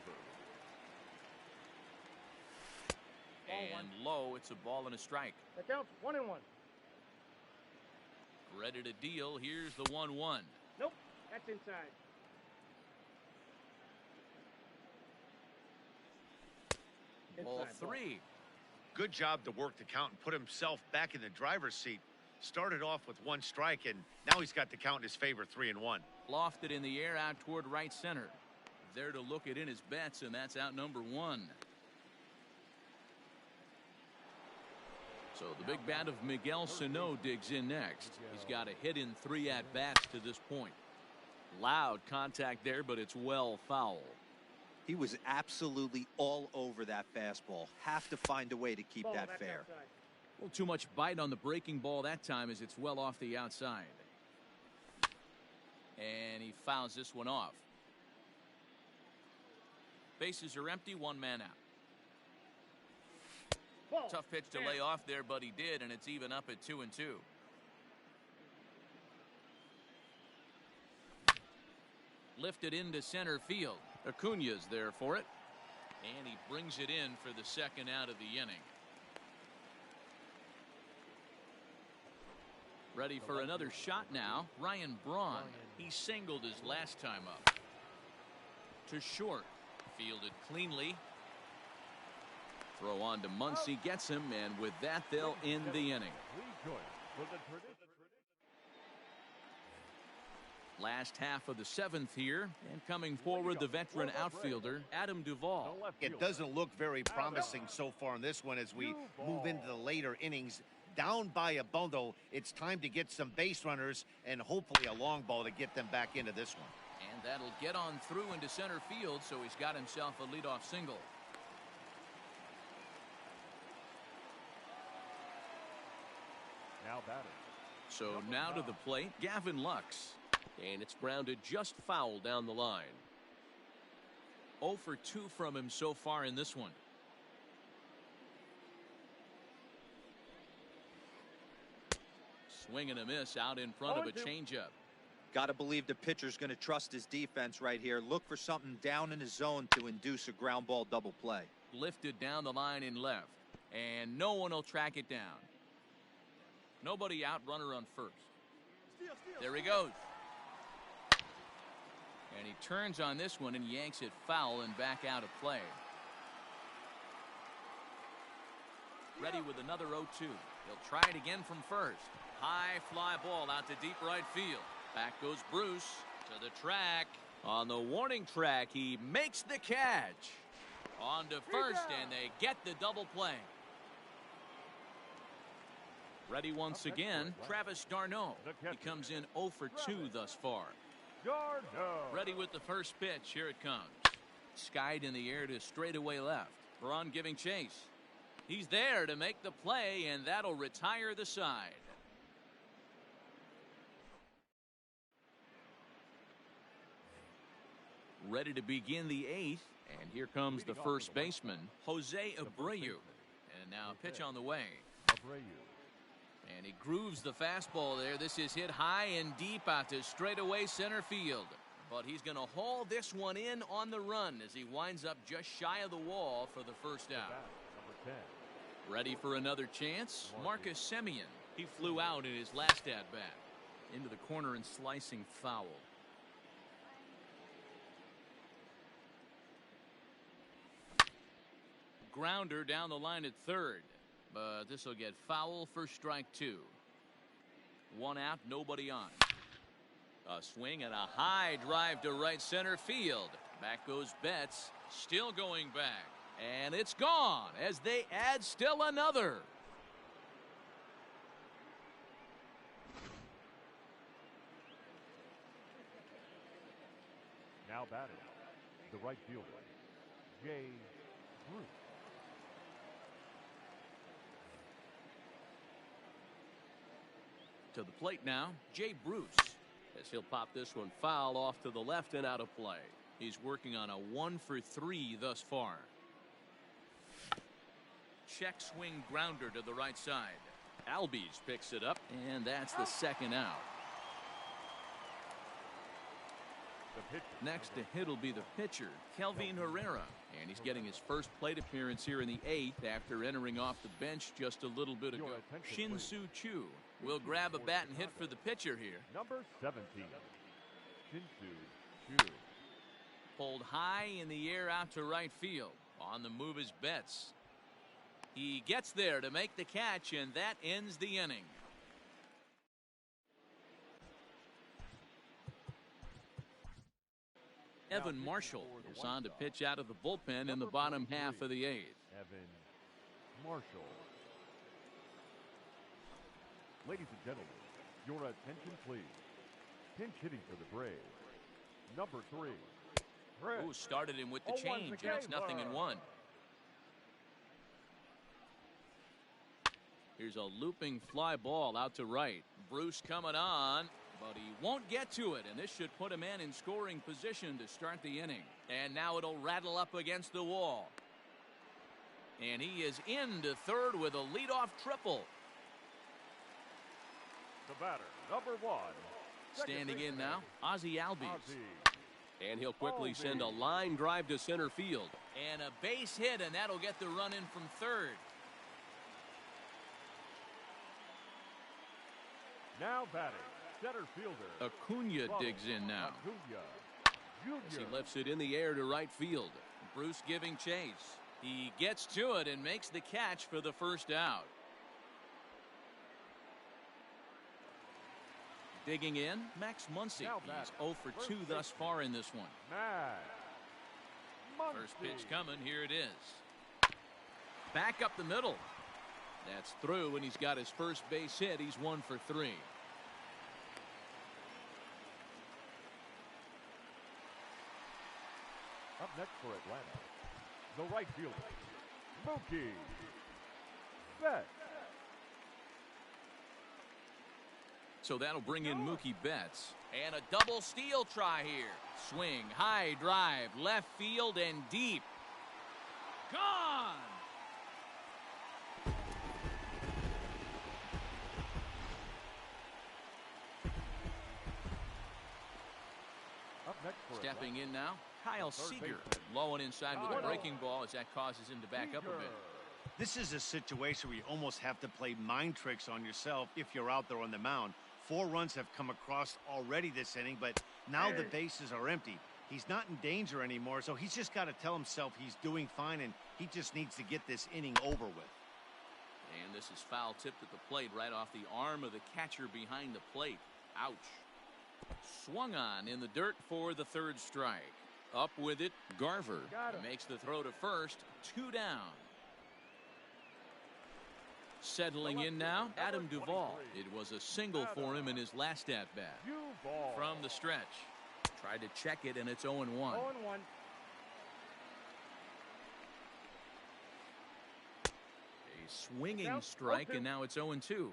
Speaker 1: And low, it's a ball and a strike.
Speaker 6: That counts 1-1.
Speaker 1: Ready to deal. Here's the 1-1.
Speaker 6: Nope, that's inside.
Speaker 1: Ball
Speaker 6: Inside ball.
Speaker 1: 3.
Speaker 4: Good job to work the count and put himself back in the driver's seat. Started off with 1 strike, and now he's got the count in his favor, 3-1.
Speaker 1: Lofted in the air out toward right center. There to look it in his bets, and that's out number 1. So the big bat of Miguel Sano digs in next. He's got a hit in 3 at-bats to this point. Loud contact there, but it's well foul.
Speaker 3: He was absolutely all over that fastball. Have to find a way to keep
Speaker 6: Ball,
Speaker 3: that
Speaker 6: that's
Speaker 3: fair.
Speaker 6: outside.
Speaker 1: A little too much bite on the breaking ball that time as it's well off the outside. And he fouls this one off. Bases are empty, 1 man out.
Speaker 6: Ball.
Speaker 1: Tough pitch to lay off there, but he did, and it's even up at 2-2. Lifted into center field. Acuna's there for it. And he brings it in for the second out of the inning. Ready for another shot now. Ryan Braun. He singled his last time up. To short. Fielded cleanly. Throw on to Muncy, gets him, and with that they'll end the inning. Last half of the 7th here, and coming forward the veteran outfielder Adam Duvall.
Speaker 4: It doesn't look very promising so far in this one as we move into the later innings. Down by a bundle, it's time to get some base runners and hopefully a long ball to get them back into this one.
Speaker 1: And that'll get on through into center field, so he's got himself a leadoff single.
Speaker 2: Now batting.
Speaker 1: So now to the plate, Gavin Lux.
Speaker 5: And it's grounded just foul down the line.
Speaker 1: 0 for 2 from him so far in this one. Swing and a miss out in front of a changeup.
Speaker 3: Got to believe the pitcher's going to trust his defense right here. Look for something down in his zone to induce a ground ball double play.
Speaker 1: Lifted down the line in left. And no one will track it down. Nobody out, runner on first. There he goes. And he turns on this one and yanks it foul and back out of play. Ready with another 0-2. He'll try it again from first. High fly ball out to deep right field. Back goes Bruce to the track. On the warning track, he makes the catch. On to first, and they get the double play. Ready once again, Travis d'Arnaud. He comes in 0 for 2 thus far. Ready with the first pitch. Here it comes. Skied in the air to straightaway left. Braun giving chase. He's there to make the play, and that'll retire the side. Ready to begin the 8th, and here comes the first baseman, Jose Abreu. And now a pitch on the way. And he grooves the fastball there. This is hit high and deep out to straightaway center field. But he's going to haul this one in on the run as he winds up just shy of the wall for the first out. Ready for another chance? Marcus Semien. He flew out in his last at-bat. Into the corner and slicing foul. Grounder down the line at third. But this will get foul for strike 2. 1 out, nobody on. A swing and a high drive to right center field. Back goes Betts, still going back. And it's gone as they add still another.
Speaker 2: Now batting, the right fielder, Jay Bruce.
Speaker 1: To the plate now, Jay Bruce, as he'll pop this one foul off to the left and out of play. He's working on a 1 for 3 thus far. Check swing grounder to the right side. Albies picks it up, and that's the second out. Next to hit will be the pitcher, Kelvin Herrera. And he's getting his first plate appearance here in the 8th after entering off the bench just a little bit ago. Shin-Soo Choo will grab a bat and hit for the pitcher here.
Speaker 2: Number 17, Shin-Soo Choo.
Speaker 1: Pulled high in the air out to right field. On the move is Betts. He gets there to make the catch, and that ends the inning. Evan Marshall is on to pitch out of the bullpen in the bottom half of the eighth.
Speaker 2: Evan Marshall. Ladies and gentlemen, your attention please. Pinch hitting for the Braves. Number 3.
Speaker 1: Who started him with the change, and it's 0-1. Here's a looping fly ball out to right. Bruce coming on, but he won't get to it, and this should put a man in scoring position to start the inning. And now it'll rattle up against the wall. And he is into third with a leadoff triple.
Speaker 2: The batter, number 1.
Speaker 1: Standing in now, Ozzie Albies.
Speaker 5: And he'll quickly send a line drive to center field.
Speaker 1: And a base hit, and that'll get the run in from third.
Speaker 2: Now batting, center fielder.
Speaker 1: Acuna digs in now.
Speaker 2: Acuna
Speaker 1: As
Speaker 2: Jr.
Speaker 1: he lifts it in the air to right field. Bruce giving chase. He gets to it and makes the catch for the first out. Digging in, Max Muncy. He's 0 for 2 thus far in this one. First pitch coming. Here it is. Back up the middle. That's through, and he's got his first base hit. He's 1 for 3.
Speaker 2: Up next for Atlanta, the right fielder, Mookie Betts.
Speaker 1: So that'll bring in Mookie Betts. And a double steal try here. Swing, high drive, left field, and deep. Gone!
Speaker 2: Up next for
Speaker 1: Stepping in now, Kyle Seager. Low and inside with a breaking ball as that causes him to back up a bit.
Speaker 4: This is a situation where you almost have to play mind tricks on yourself if you're out there on the mound. 4 runs have come across already this inning, but now the bases are empty. He's not in danger anymore, so he's just got to tell himself he's doing fine, and he just needs to get this inning over with.
Speaker 1: And this is foul tipped at the plate right off the arm of the catcher behind the plate. Ouch. Swung on in the dirt for the third strike. Up with it, Garver makes the throw to first. 2 down. Settling in now, Adam Duvall. It was a single for him in his last at-bat. From the stretch. Tried to check it, and it's 0-1.
Speaker 6: 0-1.
Speaker 1: A swinging strike, and now it's 0-2.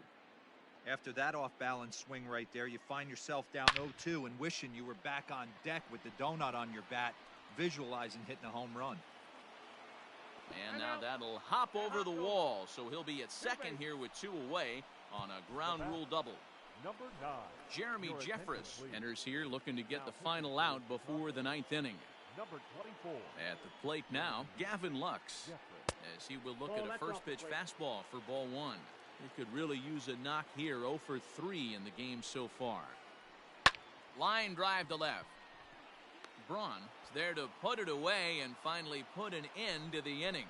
Speaker 3: After that off-balance swing right there, you find yourself down 0-2 and wishing you were back on deck with the donut on your bat, visualizing hitting a home run.
Speaker 1: And now that'll hop over the wall, so he'll be at second here with 2 away on a ground rule double.
Speaker 2: Number 9.
Speaker 1: Jeremy Jeffress enters here looking to get the final out before the 9th inning.
Speaker 2: Number 24.
Speaker 1: At the plate now, Gavin Lux, as he will look at a first pitch fastball for ball 1. He could really use a knock here. 0 for 3 in the game so far. Line drive to left. Braun is there to put it away and finally put an end to the inning.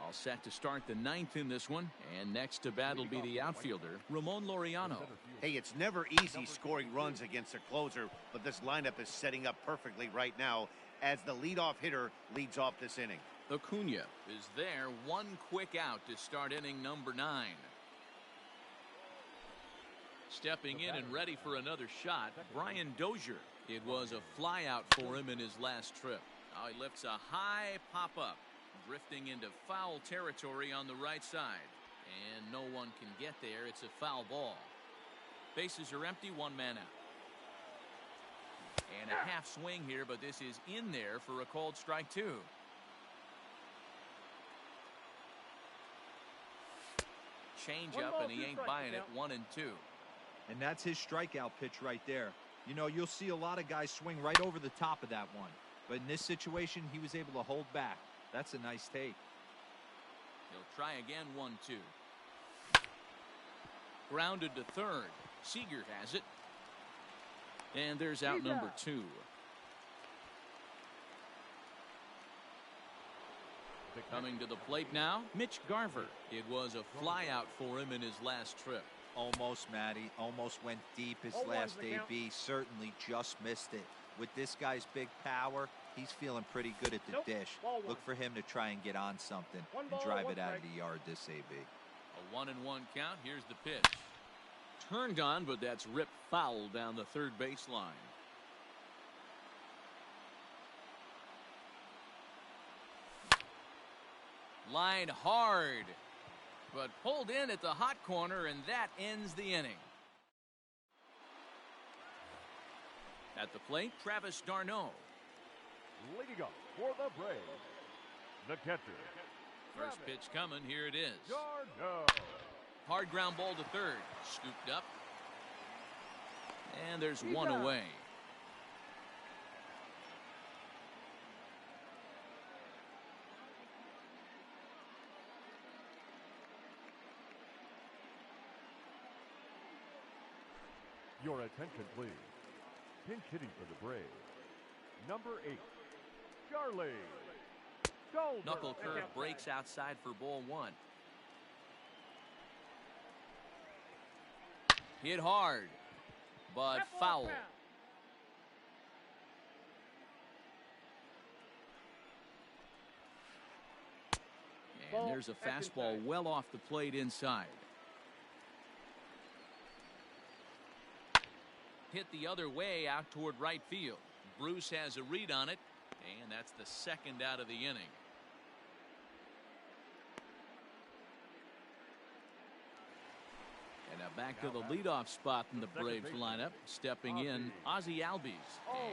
Speaker 1: All set to start the 9th in this one, and next to bat will be the outfielder, Ramon Laureano.
Speaker 4: Hey, it's never easy scoring runs against a closer, but this lineup is setting up perfectly right now as the leadoff hitter leads off this inning.
Speaker 1: Acuna is there, 1 quick out to start inning number 9. Stepping in and ready for another shot, Brian Dozier. It was a fly out for him in his last trip. Now he lifts a high pop-up, drifting into foul territory on the right side. And no one can get there. It's a foul ball. Bases are empty, 1 man out. And a half swing here, but this is in there for a called strike 2. Change up, and he ain't buying it. 1-2.
Speaker 3: And that's his strikeout pitch right there. You know, you'll see a lot of guys swing right over the top of that one. But in this situation, he was able to hold back. That's a nice take.
Speaker 1: He'll try again, 1-2. Grounded to third. Seager has it. And there's out number 2. Coming to the plate now, Mitch Garver. It was a flyout for him in his last trip.
Speaker 3: Almost, Matty. Almost went deep his last AB. Certainly just missed it. With this guy's big power, he's feeling pretty good at the dish. Look for him to try and get on something and drive it out of the yard this AB.
Speaker 1: A 1-1 count. Here's the pitch. Turned on, but that's ripped foul down the third baseline. Line hard, but pulled in at the hot corner, and that ends the inning. At the plate, Travis d'Arnaud.
Speaker 2: Leading up for the Braves, the catcher.
Speaker 1: First pitch coming. Here it is.
Speaker 2: d'Arnaud.
Speaker 1: Hard ground ball to third. Scooped up. And there's one away.
Speaker 2: Your attention, please. Pinch hitting for the Braves, number 8, Charlie Goldberg.
Speaker 1: Knuckle curve breaks outside for ball 1. Hit hard, but foul. And there's a fastball well off the plate inside. Hit the other way out toward right field. Bruce has a read on it, and that's the second out of the inning. And now back to the leadoff spot in the Braves lineup. Stepping in, Ozzie Albies.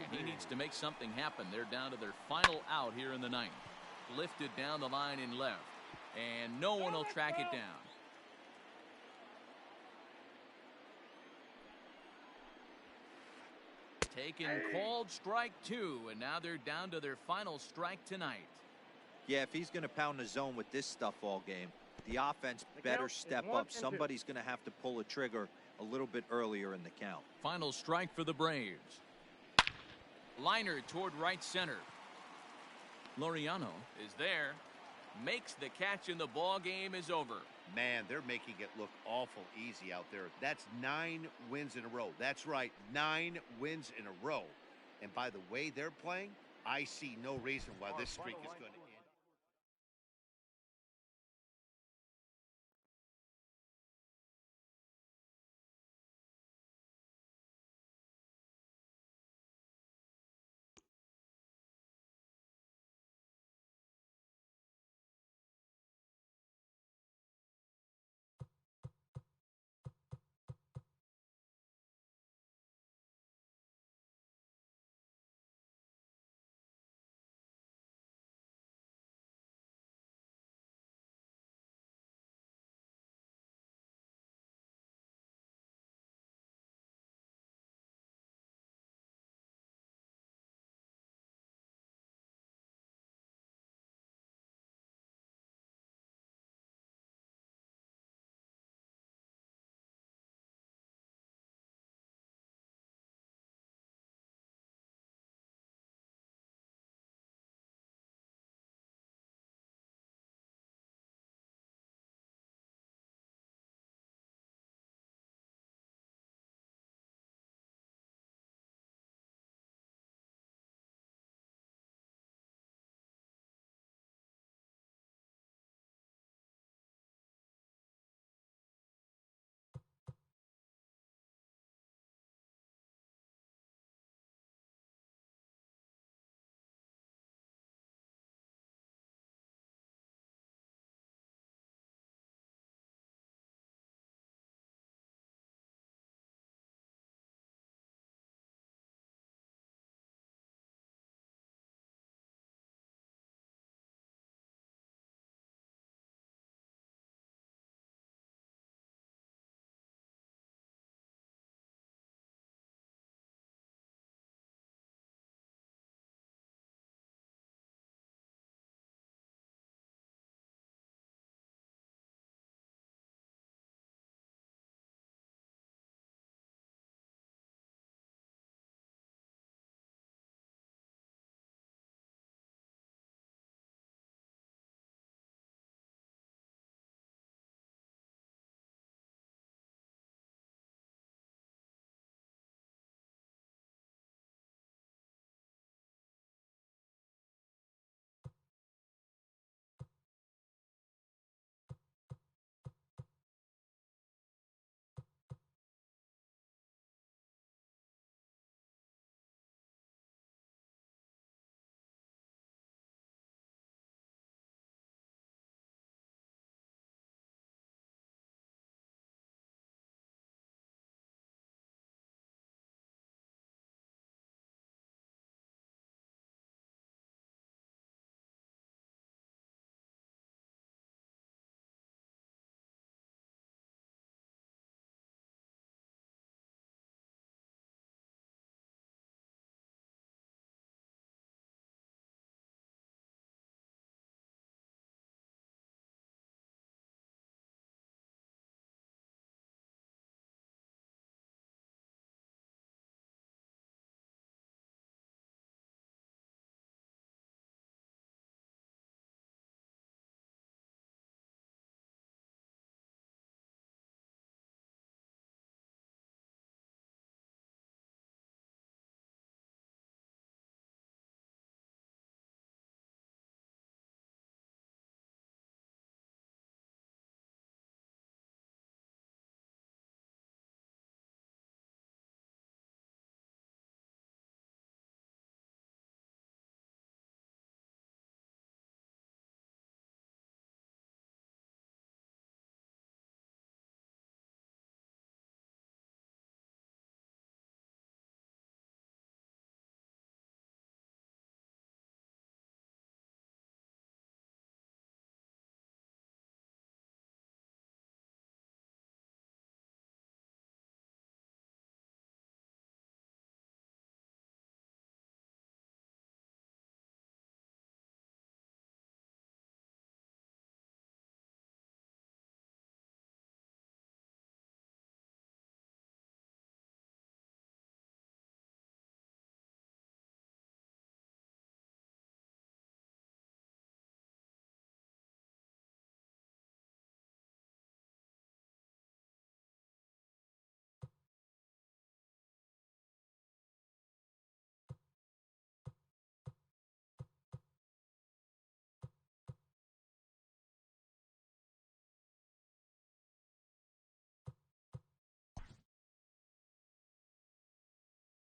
Speaker 1: And he needs to make something happen. They're down to their final out here in the ninth. Lifted down the line in left. And no one will track it down. Taken, called, strike 2, and now they're down to their final strike tonight.
Speaker 3: Yeah, if he's going to pound the zone with this stuff all game, the offense better step up. Somebody's going to have to pull a trigger a little bit earlier in the count.
Speaker 1: Final strike for the Braves. Liner toward right center. Laureano is there. Makes the catch, and the ball game is over.
Speaker 4: Man, they're making it look awful easy out there. That's 9 wins in a row. That's right, 9 wins in a row. And by the way they're playing, I see no reason why this streak is going to